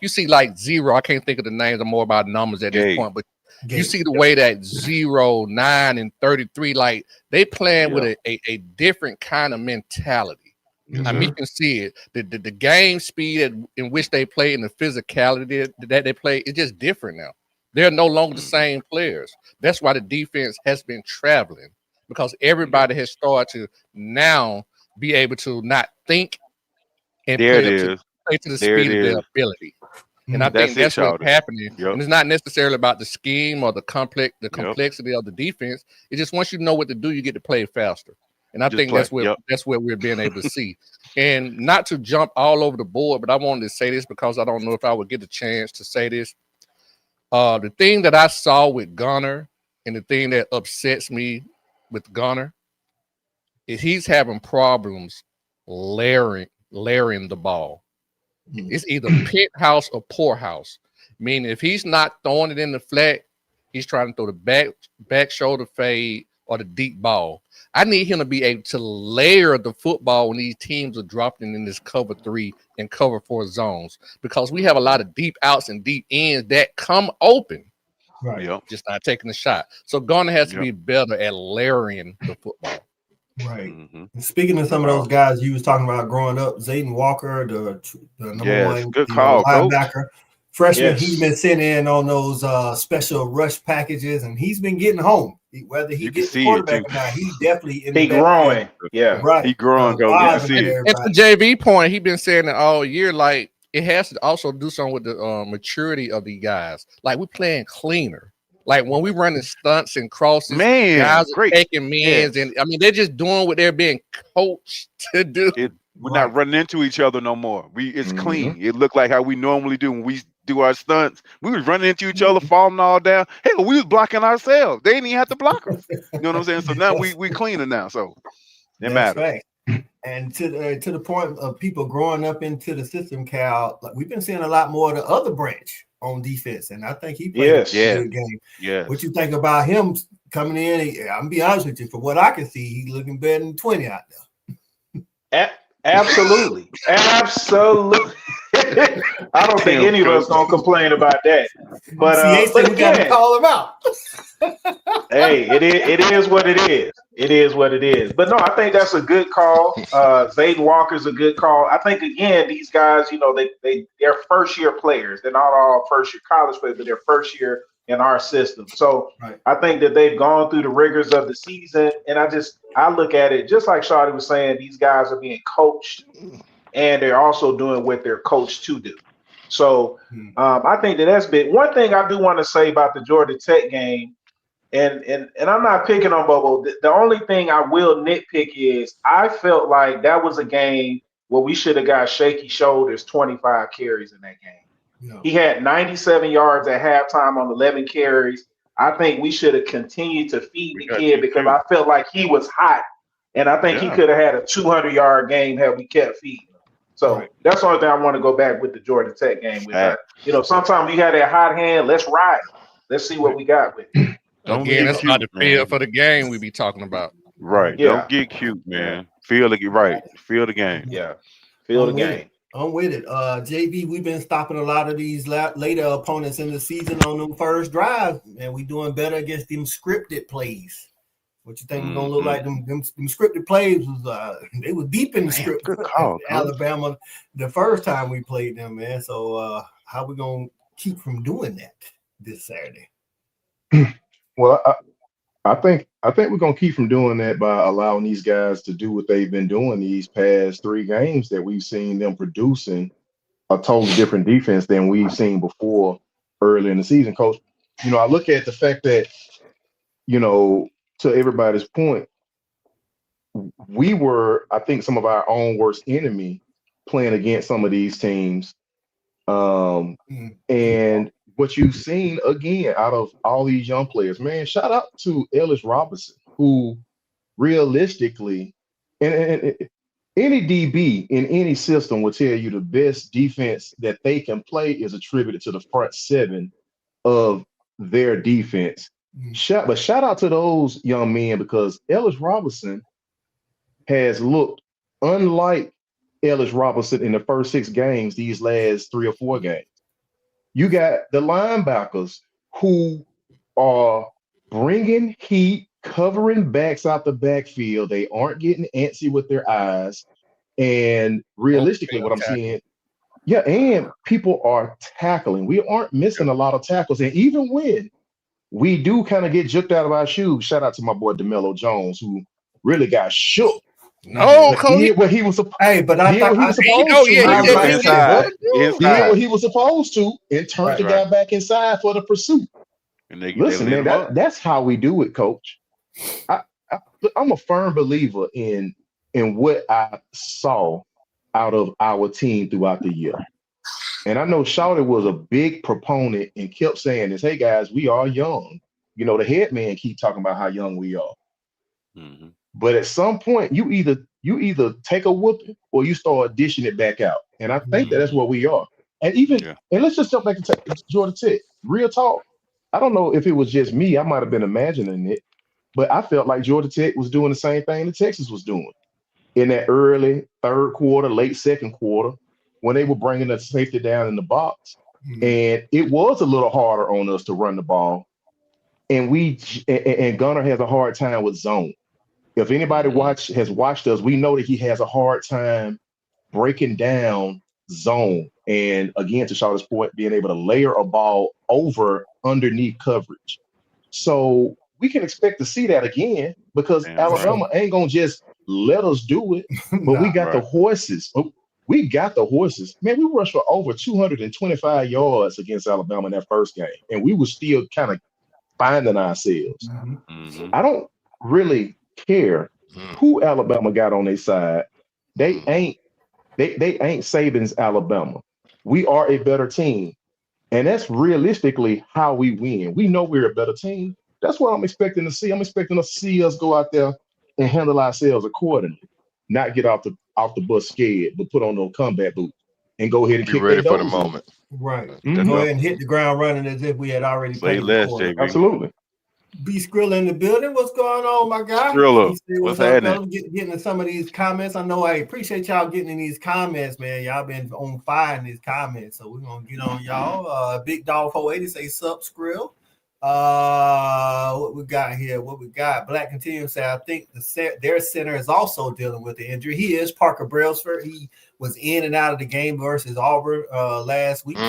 you see, like Zero. I can't think of the names. I'm more about numbers at this point. But You see the way that 0, 9, and 33, like they playing with a different kind of mentality. I mean, you can see it. The game speed in which they play and the physicality that they play is just different now. They're no longer the same players. That's why the defense has been traveling, because everybody has started to now be able to not think and play to the speed of their ability. And I think that's what's happening. And it's not necessarily about the scheme or the complexity of the defense. It's just once you know what to do, you get to play faster. And I think that's what we're being able to see. And not to jump all over the board, but I wanted to say this because I don't know if I would get a chance to say this. The thing that I saw with Gunner and the thing that upsets me with Gunner is he's having problems layering the ball. It's either penthouse or poorhouse. Meaning if he's not throwing it in the flat, he's trying to throw the back shoulder fade or the deep ball. I need him to be able to layer the football when these teams are dropping in this cover 3 and cover 4 zones, because we have a lot of deep outs and deep ends that come open. Right. Just not taking the shot. So Garner has to be better at layering the football. Right. Speaking of some of those guys you was talking about growing up, Zayden Walker, the number one good call, linebacker, Coach. freshman, he's been sitting in on those special rush packages, and he's been getting home. Whether he gets the quarterback or not, he's definitely in the growing. Yeah, right. He growing. And to the JV point, he's been saying it all year. Like it has to also do something with the maturity of the guys. Like we're playing cleaner. Like when we running stunts and crosses, guys are taking mans, and I mean they're just doing what they're being coached to do. We're not running into each other no more. It's clean. It looked like how we normally do when we do our stunts. We was running into each other, falling all down. Hell, we was blocking ourselves. They didn't even have to block us. You know what I'm saying? So now we cleaner now. So it matters. Right. And to the point of people growing up into the system, Cal, like we've been seeing a lot more of the other branch on defense, and I think he played a good game. Yes. What you think about him coming in? I'm gonna be honest with you. From what I can see, he's looking better than 20 out there. Absolutely. I don't think any of us gonna complain about that. But we gotta call him out. Hey, it is what it is. It is what it is. But no, I think that's a good call. Zayden Walker's a good call. I think again, these guys, they're first year players. They're not all first year college players, but they're first year in our system. So I think that they've gone through the rigors of the season, and I look at it just like Shawty was saying. These guys are being coached, and they're also doing what they're coached to do. So I think that's been one thing I do want to say about the Georgia Tech game. And I'm not picking on Bobo. The only thing I will nitpick is I felt like that was a game where we should have got shaky shoulders 25 carries in that game. Yeah. He had 97 yards at halftime on 11 carries. I think we should have continued to feed the kid because I felt like he was hot. And I think he could have had a 200-yard game had we kept feeding him. So that's the only thing I want to go back with the Georgia Tech game. With sometimes we had that hot hand. Let's ride. Let's see what we got with it. Again, that's not the feel for the game we be talking about. Right. Yeah. Don't get cute, man. Feel the game. Yeah. Feel the game. I'm with it. JB, we've been stopping a lot of these later opponents in the season on them first drive, and we doing better against them scripted plays. What you think we're gonna look like? Them scripted plays was they were deep in the script. Good call, Alabama the first time we played them, man. So how we gonna keep from doing that this Saturday? Well, I think we're gonna keep from doing that by allowing these guys to do what they've been doing these past 3 games that we've seen them producing a totally different defense than we've seen before early in the season. Coach, I look at the fact that, to everybody's point, we were, I think, some of our own worst enemy playing against some of these teams. And what you've seen again out of all these young players, man, shout out to Ellis Robinson, who realistically, and any DB in any system will tell you the best defense that they can play is attributed to the front 7 of their defense. But shout out to those young men, because Ellis Robinson has looked unlike Ellis Robinson in the first 6 games these last 3 or 4 games. You got the linebackers who are bringing heat, covering backs out the backfield. They aren't getting antsy with their eyes. And realistically, what I'm seeing, yeah, and people are tackling. We aren't missing a lot of tackles. And even when we do kind of get jerked out of our shoes, shout out to my boy DeMello Jones, who really got shook. No, Did what he was supposed to. But I thought Did what he was supposed to. Did what he was supposed to, and turned the guy back inside for the pursuit. And they Listen, man, that's how we do it, Coach. I'm a firm believer in what I saw out of our team throughout the year. And I know Shawty was a big proponent and kept saying this, hey guys, we are young. You know, the head man keep talking about how young we are. Mm-hmm. But at some point, you either take a whooping or you start dishing it back out. And I think that's what we are. And and let's just jump back to Georgia Tech. Real talk. I don't know if it was just me. I might have been imagining it, but I felt like Georgia Tech was doing the same thing that Texas was doing in that early third quarter, late second quarter, when they were bringing the safety down in the box. And it was a little harder on us to run the ball. And Gunnar has a hard time with zone. If anybody has watched us, we know that he has a hard time breaking down zone. And again, to Shawty's point, being able to layer a ball over underneath coverage. So we can expect to see that again because Alabama ain't going to just let us do it. But we got the horses. We got the horses. Man, we rushed for over 225 yards against Alabama in that first game. And we were still kind of finding ourselves. I don't really care who Alabama got on their side. They ain't Saban's Alabama. We are a better team. And that's realistically how we win. We know we're a better team. That's what I'm expecting to see. I'm expecting to see us go out there and handle ourselves accordingly. Not get off the bus scared, but put on those combat boots and go ahead and be ready for the moment. Right. Go ahead and hit the ground running as if we had already played the quarter. Absolutely. B Skrilla in the building. What's going on, my guy? Skrilla, what's happening? Getting in some of these comments. I know I appreciate y'all getting in these comments, man. Y'all been on fire in these comments, so we're gonna get on y'all. Big Dog 480 say sup, Skrill. What we got here? What we got? Black Continuum say I think their center is also dealing with the injury. He is Parker Brailsford. He was in and out of the game versus Auburn last week.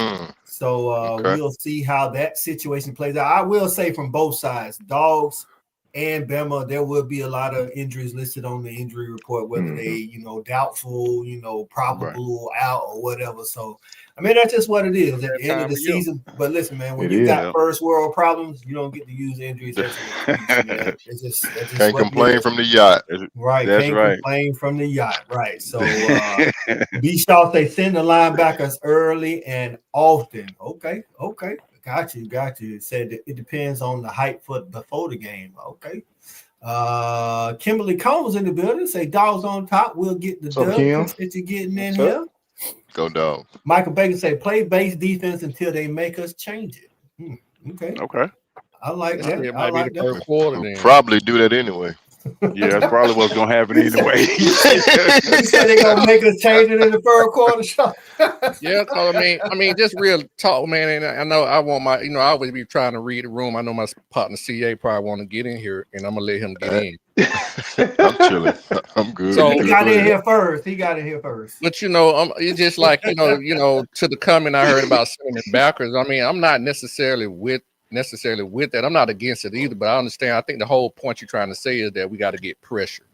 So we'll see how that situation plays out. I will say from both sides, Dawgs and Bama, there will be a lot of injuries listed on the injury report, whether they, doubtful, probable, out or whatever. So, I mean, that's just what it is at the end of the season. But listen, man, when you got first world problems, you don't get to use injuries as an excuse, man. It's just can't complain from the yacht. Right. That's can't complain from the yacht. Right. So B Shaw say send the linebackers early and often. Okay. Got you. Said it depends on the height before the game. Okay. Kimberly Combs in the building. Say Dawgs on top. We'll get the dub. Appreciate you getting in here. Go Dawgs. Michael Bacon say play base defense until they make us change it. Okay. I like that. I like that. We'll probably do that anyway. Yeah, that's probably what's gonna happen anyway. You said they're gonna make us change it in the third quarter. Yeah, cause I mean, just real talk, man. And I know I want my, I always be trying to read the room. I know my partner CA probably want to get in here, and I'm gonna let him get in. I'm chilling. I'm good. So he got in here first. But it's just like to the comment I heard about sending backers. I mean, I'm not necessarily with that. I'm not against it either, but I understand. I think the whole point you're trying to say is that we got to get pressure,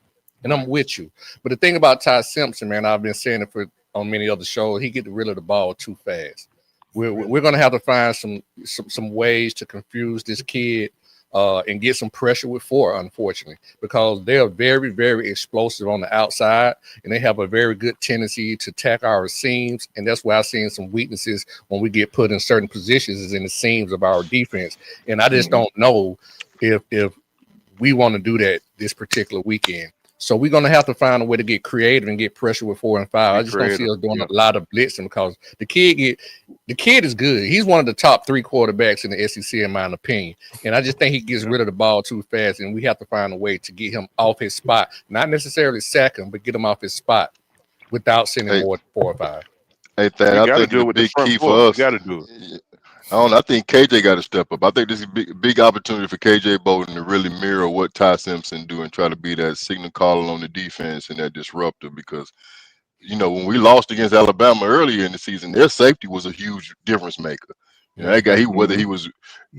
and I'm with you. But the thing about Ty Simpson, man, I've been saying it on many other shows. He get rid of the ball too fast. We're going to have to find some ways to confuse this kid and get some pressure with four, unfortunately, because they are very, very explosive on the outside, and they have a very good tendency to attack our seams, and that's why I've seen some weaknesses when we get put in certain positions is in the seams of our defense, and I just don't know if we want to do that this particular weekend. So we're going to have to find a way to get creative and get pressure with 4 and 5. I just don't see us doing a lot of blitzing because the kid is good. He's one of the top 3 quarterbacks in the SEC, in my opinion. And I just think he gets rid of the ball too fast, and we have to find a way to get him off his spot. Not necessarily sack him, but get him off his spot without sending more than 4 or 5. Hey, Thad, I think the big key for us. Got to do it. I don't know. I think KJ got to step up. I think this is a big opportunity for KJ Bolden to really mirror what Ty Simpson do and try to be that signal caller on the defense and that disruptor. Because when we lost against Alabama earlier in the season, their safety was a huge difference maker. That guy, whether he was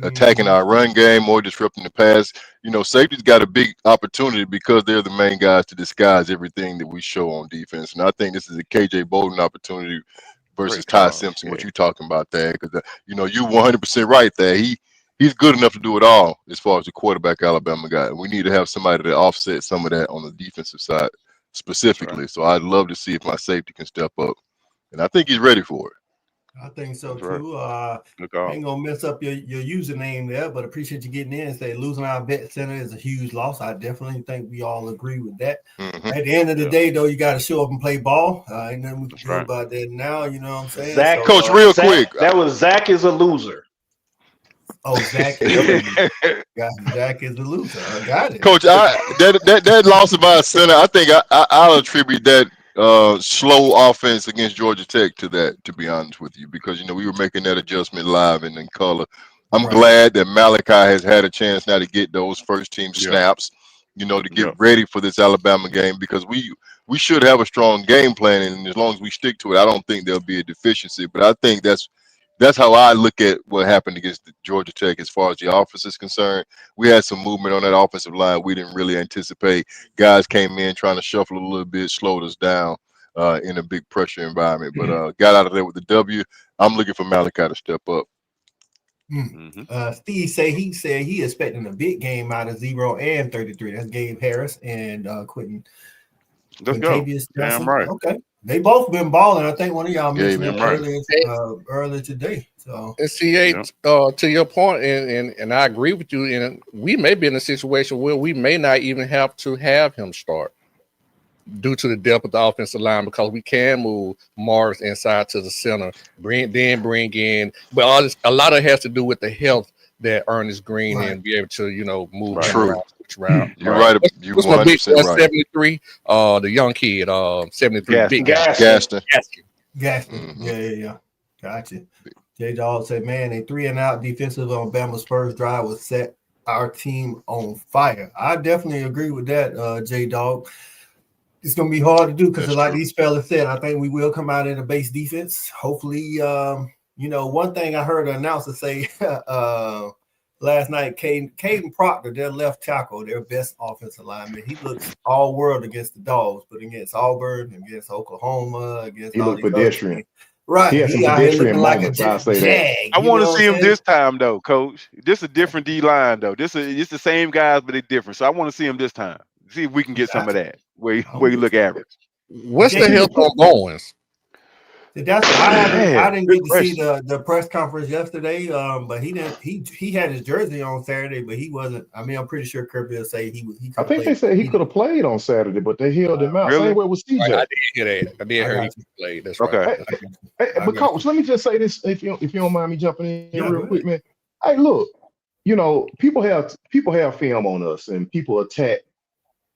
attacking our run game or disrupting the pass, safety's got a big opportunity because they're the main guys to disguise everything that we show on defense. And I think this is a KJ Bolden opportunity versus Ty Simpson. What you talking about there? Because you're 100% right there. He's good enough to do it all as far as the quarterback Alabama guy. We need to have somebody to offset some of that on the defensive side specifically. Right. So I'd love to see if my safety can step up, and I think he's ready for it. I think so too. I ain't gonna mess up your username there, but appreciate you getting in and say losing our vet center is a huge loss. I definitely think we all agree with that. At the end of the day, though, you got to show up and play ball. Ain't nothing we can do about that now. You know what I'm saying? Zach, so, Coach, real quick, that was Zach is a loser. Oh, Zach is a loser. Zach is a loser. I got it, Coach. That loss by a center, I think I'll attribute that slow offense against Georgia Tech to that, to be honest with you, because we were making that adjustment live and in color. I'm glad that Malachi has had a chance now to get those first team snaps, to get ready for this Alabama game, because we should have a strong game plan, and as long as we stick to it, I don't think there'll be a deficiency. But I think that's how I look at what happened against Georgia Tech as far as the offense is concerned. We had some movement on that offensive line we didn't really anticipate. Guys came in trying to shuffle a little bit, slowed us down in a big pressure environment, but got out of there with the W. I'm looking for Malachi to step up. Steve he said he expecting a big game out of 0 and 33. That's Gabe Harris and Quentin. Let's go. Damn right. Okay. They both been balling. I think one of y'all mentioned it earlier today. So and CA, to your point, and I agree with you. And we may be in a situation where we may not even have to have him start due to the depth of the offensive line, because we can move Morris inside to the center, bring in. But a lot of it has to do with the health that Ernest Green and be able to move around. You're right. You're 100% right. 73, the young kid, 73, big Gaston. Yeah. Gotcha. J-Dawg said, man, they 3-and-out defensive on Bama's first drive will set our team on fire. I definitely agree with that, J-Dawg. It's going to be hard to do because, like these fellas said, I think we will come out in a base defense. Hopefully, one thing I heard an announcer say last night, Caden Proctor, their left tackle, their best offensive lineman, he looks all world against the Dogs, but against Auburn, against Oklahoma, against he looked pedestrian. Right. He had some pedestrian moments. I want to see him this time, though, Coach. This is a different D line, though. It's the same guys, but they're different. So I want to see him this time. See if we can get some of that where you look average. What's the health on Bowens? That's I didn't get to see the press conference yesterday. But he didn't. He had his jersey on Saturday, but he wasn't. I mean, I'm pretty sure Kirby will say he. I think they said he could have played on Saturday, but they held him out. Really? Same way with CJ. I did hear that. I did hear he played. That's right. Okay. But Coach, let me just say this, if you don't mind me jumping in real quick, man. Hey, look, people have film on us, and people attack.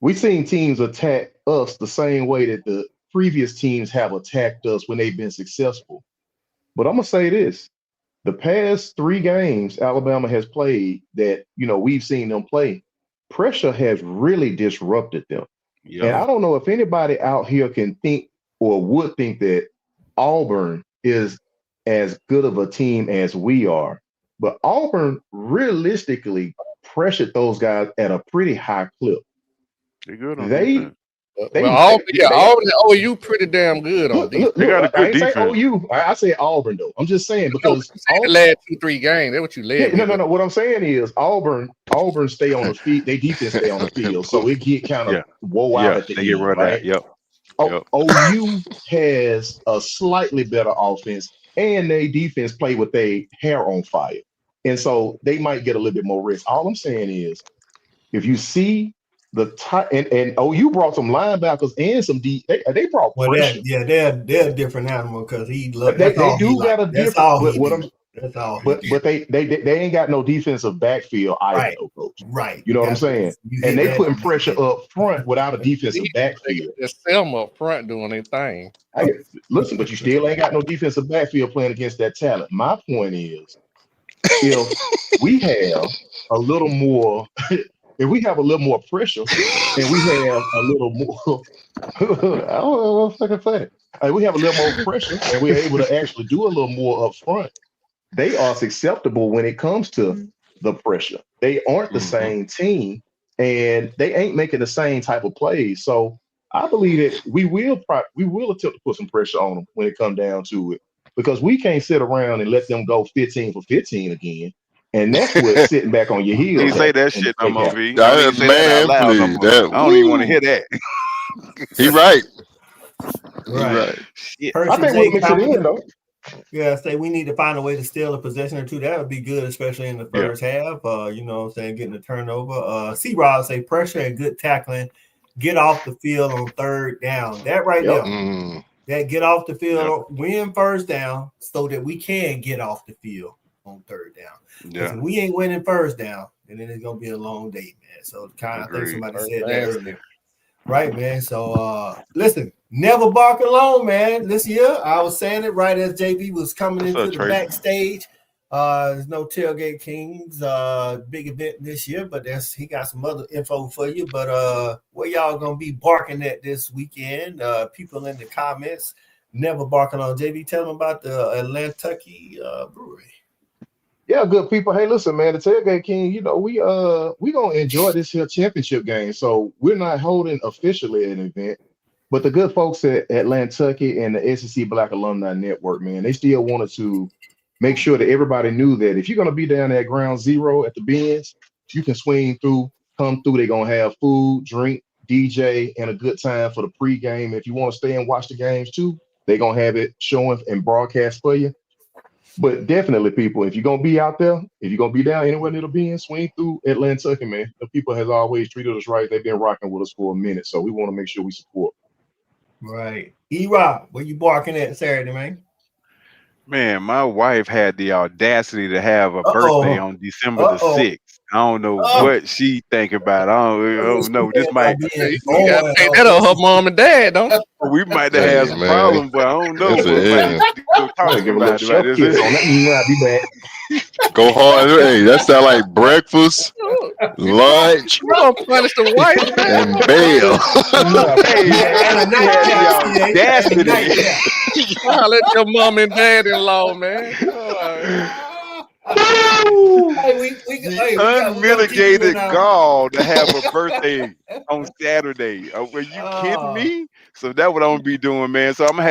We've seen teams attack us the same way that the previous teams have attacked us when they've been successful. But I'm going to say this. The past 3 games Alabama has played that, we've seen them play, pressure has really disrupted them. Yeah. And I don't know if anybody out here can think or would think that Auburn is as good of a team as we are. But Auburn realistically pressured those guys at a pretty high clip. They're good on Auburn and OU pretty damn good on defense. They got a good defense. I OU. I say Auburn though. I'm just saying because the last 2-3 games, that's what you led. No. What I'm saying is Auburn stay on the field. They defense stay on the field, so it get kind of woe out at the end. Get right? Yep. OU has a slightly better offense, and they defense play with their hair on fire, and so they might get a little bit more rest. All I'm saying is, if you see and OU brought some linebackers and some D. They brought pressure. They're a different animal because he loves. They do got a different. That's all. But they ain't got no defensive backfield either, Coach. Right. You know what I'm saying? And they putting pressure up front without a defensive backfield. Just them up front doing their thing. Listen, but you still ain't got no defensive backfield playing against that talent. My point is, if we have a little more, if we have a little more pressure, and we have a little more, I don't know what I can say. We have a little more pressure, and we're able to actually do a little more up front. They are susceptible when it comes to the pressure. They aren't the same team, and they ain't making the same type of plays. So I believe that we will attempt to put some pressure on them when it comes down to it, because we can't sit around and let them go 15 for 15 again. And that's what sitting back on your heels. He say that shit no more, V. Don't even say that out Man, loud no please. more. I don't even want to hear that. He right. He Right. right. Shit. I think we'll mix it in, though. Yeah, say we need to find a way to steal a possession or two. That would be good, especially in the first half. You know what I'm saying, getting a turnover. C-Rod say pressure and good tackling. Get off the field on third down. That right there. That get off the field, win first down, so that we can get off the field on third down. If we ain't winning first down, and then it's gonna be a long day, man. So I think somebody said that earlier. Right, man. So listen, never bark alone, man. This year, I was saying it right as JB was coming into the backstage. There's no Tailgate Kings big event this year, but he got some other info for you. But where y'all gonna be barking at this weekend? People in the comments, never barking on JB. Tell them about the Atlanta Brewery. Yeah, good people. Hey, listen, man, the Tailgate King, you know, we gonna enjoy this here championship game. So we're not holding officially an event, but the good folks at Atlantucky and the SEC Black Alumni Network, man, they still wanted to make sure that everybody knew that if you're gonna be down at Ground Zero at the Benz, you can swing through, come through. They're gonna have food, drink, DJ, and a good time for the pregame. If you want to stay and watch the games too, they're gonna have it showing and broadcast for you. But definitely, people, if you're going to be out there, if you're going to be down anywhere near the Benz, swing through Atlantucky, man. The people has always treated us right. They've been rocking with us for a minute, so we want to make sure we support. Right. E-Rob, where you barking at Saturday, man? Man, my wife had the audacity to have a birthday on December the 6th. I don't know what she think about. I don't know. This might you gotta take that on her mom and dad, don't you? We might have had some problems, but I don't know. We might need to go talk about it. Go hard. Hey, that sound like breakfast, lunch, We're gonna punish the wife and bail. I'll let your mom and dad-in-law, man. Unmitigated gall to have a birthday on Saturday. Are you kidding me? So that's what I'm gonna be doing, man. So I'm gonna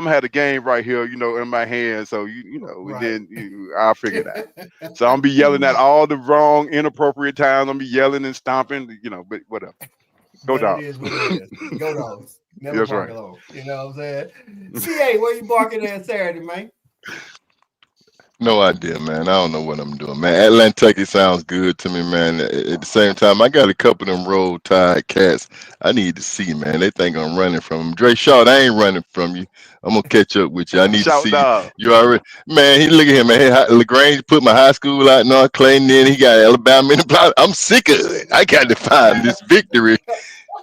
have a game right here, you know, in my hand. So I'll figure it out. So I'm gonna be yelling at all the wrong, inappropriate times. I'm gonna be yelling and stomping, you know, but whatever. Go Dogs. Go Dogs. Never That's bark right. alone. You know what I'm saying? CA, where you barking at Saturday, man? No idea, man. I don't know what I'm doing, man. Atlantucky sounds good to me, man. At the same time, I got a couple of them roll tide cats I need to see, man. They think I'm running from them. Dre Shaw, I ain't running from you. I'm gonna catch up with you. I need to see you. You already, man. He look at him, man. LaGrange put my high school out North Clayton. Then he got Alabama in the block. I'm sick of it. I got to find this victory.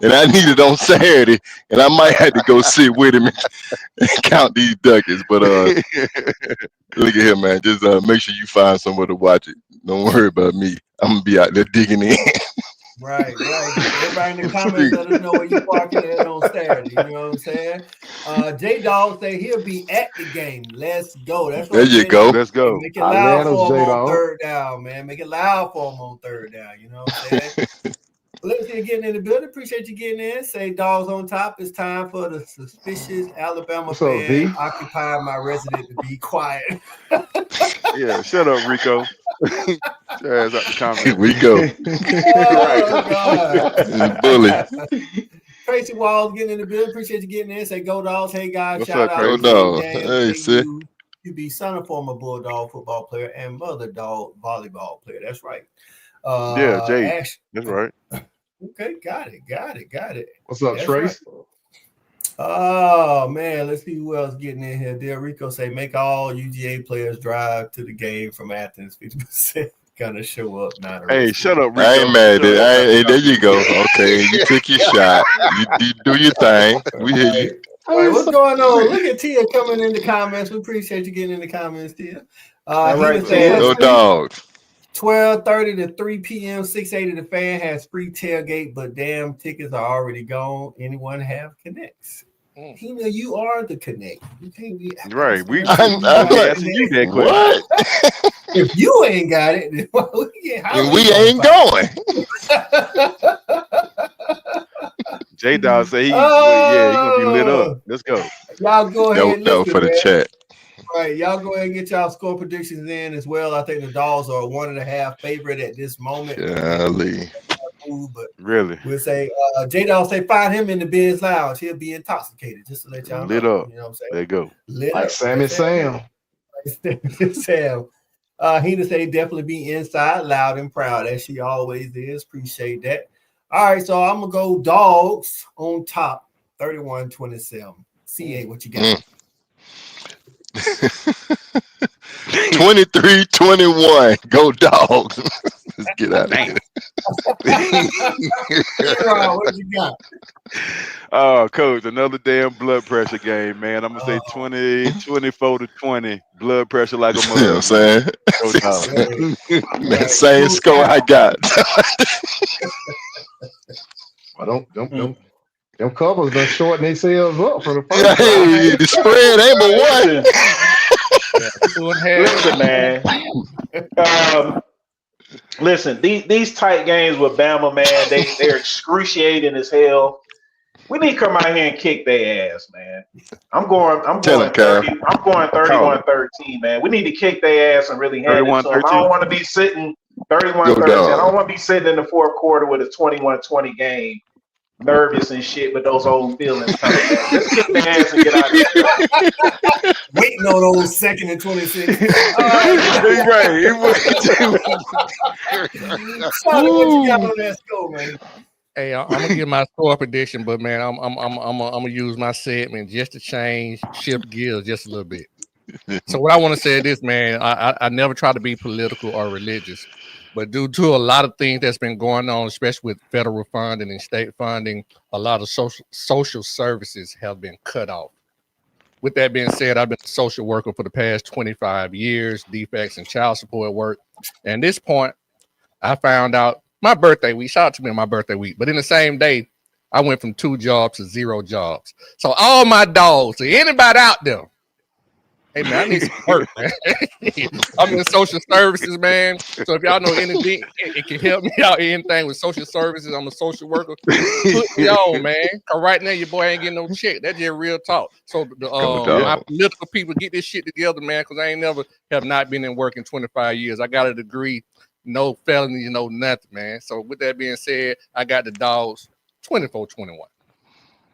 And I need it on Saturday, and I might have to go sit with him and count these ducats. But look at him, man. Just make sure you find somewhere to watch it. Don't worry about me. I'm gonna be out there digging in. Right. Everybody in the comments let us know where you barking at on Saturday. You know what I'm saying? J-Dawg say he'll be at the game. Let's go. That's what there you go. Let's go. Make it loud for him on third down, man. Make it loud for him on third down. You know what I'm saying? Let's get getting in the building. Appreciate you getting in. Say Dogs on top. It's time for the suspicious Alabama fan occupy my resident to be quiet. Yeah, shut up, Rico. Ass out the comment. Rico. Bully. Tracy Walls getting in the building. Appreciate you getting in. Say Go Dogs. Hey guys, what's shout up, out Go to Dogs. Hey, sis. You be son of former Bulldog football player and mother dog volleyball player. That's right. Yeah, Jay. Ash. That's right. Okay, got it. What's up, That's Trace? Right. Oh man, let's see who else getting in here. Del Rico say make all UGA players drive to the game from Athens. 50% gonna show up. Not hey, shut up, Rico. I ain't mad at it. There you go. Okay, you took your shot. You do your thing. We hear you. All right, what's going on? Look at Tia coming in the comments. We appreciate you getting in the comments, Tia. All He right, was saying Go Dogs. 12:30 to 3 p.m. 680 The Fan has free tailgate, but damn tickets are already gone. Anyone have connects? He know you are the connect. You can't be Right. I'm like, asking you that question. what? If you ain't got it, then And we ain't going. J Dawg say he gonna be lit up. Let's go. Y'all go ahead. That was Listen, for the man. chat. All right, y'all go ahead and get y'all score predictions in as well. I think the Dawgs are a 1.5 favorite at this moment. Golly. But Really? we'll say J Dawg say find him in the Biz Lounge. He'll be intoxicated, just to let y'all Lit know. up. You know what I'm saying? There you go. Lit Like up. Sammy Sam. Sam. He to say definitely be inside, loud and proud, as she always is. Appreciate that. All right, so I'm gonna go Dawgs on top, 31-27. CA, what you got? 23-21. Go Dogs. Let's get out of here. What you got? Oh, Coach, another damn blood pressure game, man. I'm gonna say 24-20. Blood pressure like a You know what I'm mug. saying? Go Dogs. That same score I got. Well, them covers done shorten themselves up for the first Hey, the spread ain't but one. Listen, man. Listen, these tight games with Bama, man, they're excruciating as hell. We need to come out here and kick their ass, man. I'm going 31-13, man. We need to kick their ass and really hand it to them. I don't want to be sitting 31-13. I don't want to be sitting in the fourth quarter with a 21-20 game, nervous and shit with those old feelings coming back. Let's kick their ass and get out of here. Waiting on those 2nd and 26. Right. Charlie, what you got on that score, man? Hey, I'm gonna give my score prediction, but man, I'm gonna use my segment just to shift gears just a little bit. So what I want to say is this, man, I never try to be political or religious, but due to a lot of things that's been going on, especially with federal funding and state funding, a lot of social services have been cut off. With that being said, I've been a social worker for the past 25 years, defects and child support work. And at this point, I found out my birthday week, shout out to me on my birthday week, but in the same day, I went from 2 jobs to 0 jobs. So all my dogs, so anybody out there, hey man, I need some work, man. I'm in social services, man. So if y'all know anything, it can help me out anything with social services. I'm a social worker. Put me on, man. Cause right now your boy ain't getting no check. That's just real talk. So my political people get this shit together, man. Cause I ain't never have not been in work in 25 years. I got a degree, no felonies, no nothing, man. So with that being said, I got the Dogs 24-21.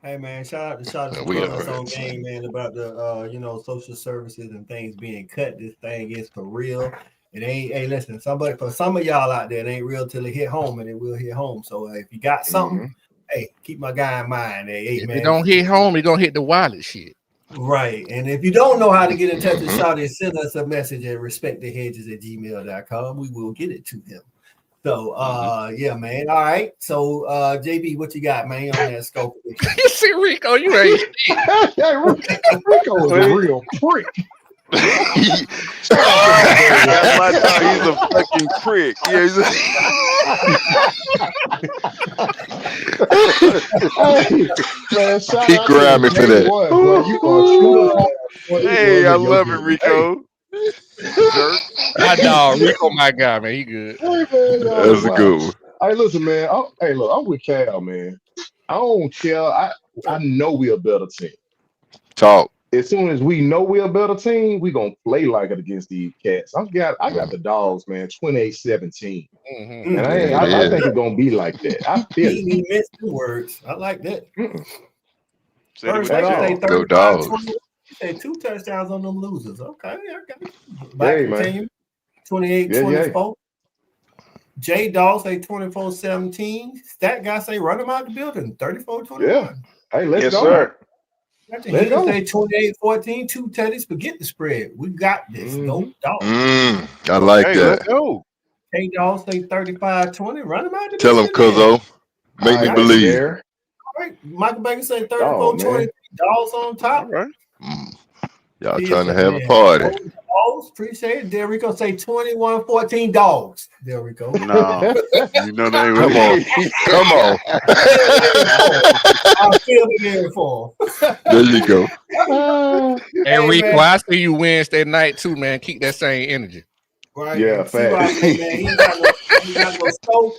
Hey man, shout out to putting us on game, man, about the social services and things being cut. This thing is for real. It ain't. Hey, listen, for some of y'all out there, it ain't real till it hit home, and it will hit home. So if you got something, hey, keep my guy in mind. Hey, if man, it don't hit home, it gonna hit the wallet shit. Right. And if you don't know how to get in touch with Shawty, send us a message at respectthehedges@gmail.com. We will get it to him. So yeah, man. All right. So JB, what you got, man, on that scope? You see, Rico, you ain't shit. Rico was a real prick. He's a fucking prick. He grabbed me for that. Hey, I love it, Rico. Jerk. My dog, Rico, my guy, man. He good. That's a good one. Hey, listen, man. I'm with Cal, man. I don't care. I know we're a better team. Talk. As soon as we know we're a better team, we're gonna play like it against these cats. I got the Dogs, man, 28-17. And I think it's gonna be like that. I feel it. He missed the words. I like that. First, Go Dogs. You say 2 touchdowns on them losers. Okay, okay. Hey, man. 28-24. J Dawg say 24-17. Stat guy say run them out the building. 34-21. Yeah. Hey, let's go. Sir. He say 28-14. 2 tutties. Forget the spread. We got this. Go Dogs. I like that. Let's go. J Dawg say 35-20. Run them out the Tell him, Cuzzo. Make me believe. All right. Michael Baker say 34-23. Dogs on top. All right. Y'all trying to have a party. Dogs, appreciate it. There we go. Say 21-14 dogs. There we go. No, you know they Come on. Come on. I'll fill it in for him. There you go. Hey, Rico, man. I see you Wednesday night too, man. Keep that same energy. Right. Yeah, See what I fact. say, man. He got no scope.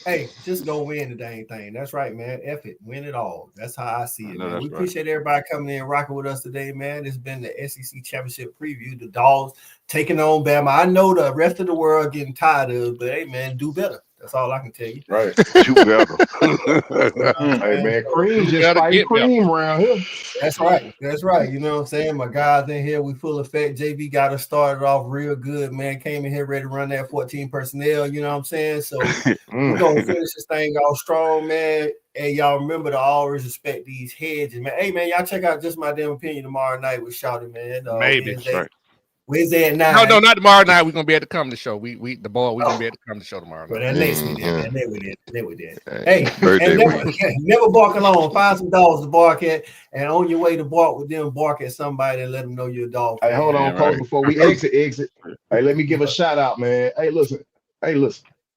Hey, just go win the dang thing. That's right, man. F it. Win it all. That's how I see it, man. We appreciate everybody coming in and rocking with us today, man. It's been the SEC Championship preview. The Dogs taking on Bama. I know the rest of the world getting tired of it, but hey, man, do better. That's all I can tell you. Right. do better. Hey, man, cream just fight cream around here. That's right. That's right. You know what I'm saying? My guys in here, we full effect. JB got us started off real good, man. Came in here ready to run that 14 personnel. You know what I'm saying? So we're going to finish this thing off strong, man. And y'all remember to always respect these hedges, man. Hey, man, y'all check out Just My Damn Opinion tomorrow night with Shawty, man. Maybe. Wednesday at 9. No, not tomorrow night. We're gonna be able to come to the show. We're gonna be able to come to the show tomorrow night. Well, that next we did. That we did. Hey, and never bark alone. Find some dogs to bark at, and on your way to bark with them, bark at somebody and let them know you're a dog. Hey, hold on, Coach. Before we exit. Hey, let me give a shout out, man. Hey, listen.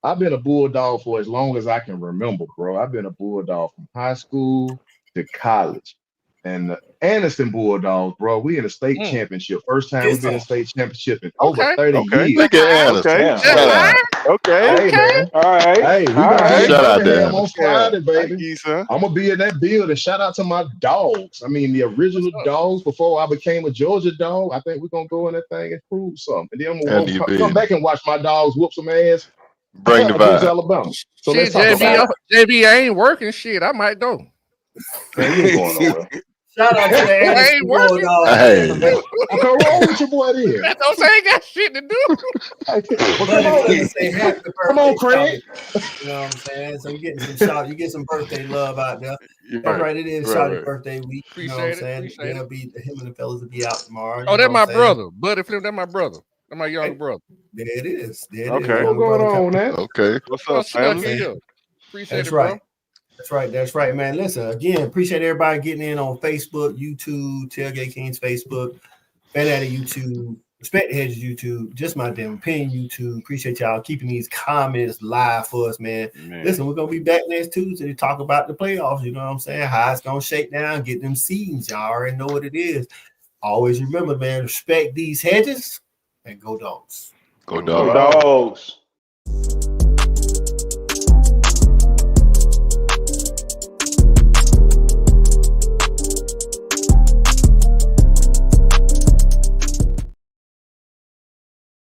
I've been a Bulldog for as long as I can remember, bro. I've been a Bulldog from high school to college. And the Anderson Bulldogs, bro, we in a state championship. First time we've been in a state championship in over 30 years. Look at Anderson. Hey, man. All right. Hey, we gonna shout out there on Friday, baby. I'm gonna be in that building. Shout out to my dogs. I mean, the original dogs before I became a Georgia dog. I think we're gonna go in that thing and prove something. And then I'm gonna come back and watch my dogs whoop some ass. Bring the vibe. Alabama. So shit, JB, I ain't working. Shit, I might go. Man, you ain't going nowhere. Shout out to the Anderson Bulldogs. Hey. What's wrong with your boy there? That don't say ain't got shit to do. Come on, Craig. You know what I'm saying? So you getting some shout, you get some birthday love out there. That's right. It is Shawty's birthday week. You know what I'm saying? Him and the fellas will be out tomorrow. Oh, that's my brother. Buddy Flip, that's my brother. That's my younger brother. There it is. What's going on, man? Okay. What's up, family? Appreciate it, right. bro. That's right, man. Listen, again, appreciate everybody getting in on Facebook, YouTube, Tailgate Kings Facebook, Fanatic YouTube, Respect the Hedges YouTube, Just My Damn Opinion YouTube. Appreciate y'all keeping these comments live for us, man. Listen, we're gonna be back next Tuesday to talk about the playoffs. You know what I'm saying? How it's gonna shake down, get them seeds. Y'all already know what it is. Always remember, man, respect these hedges and go Dogs. Go Dogs.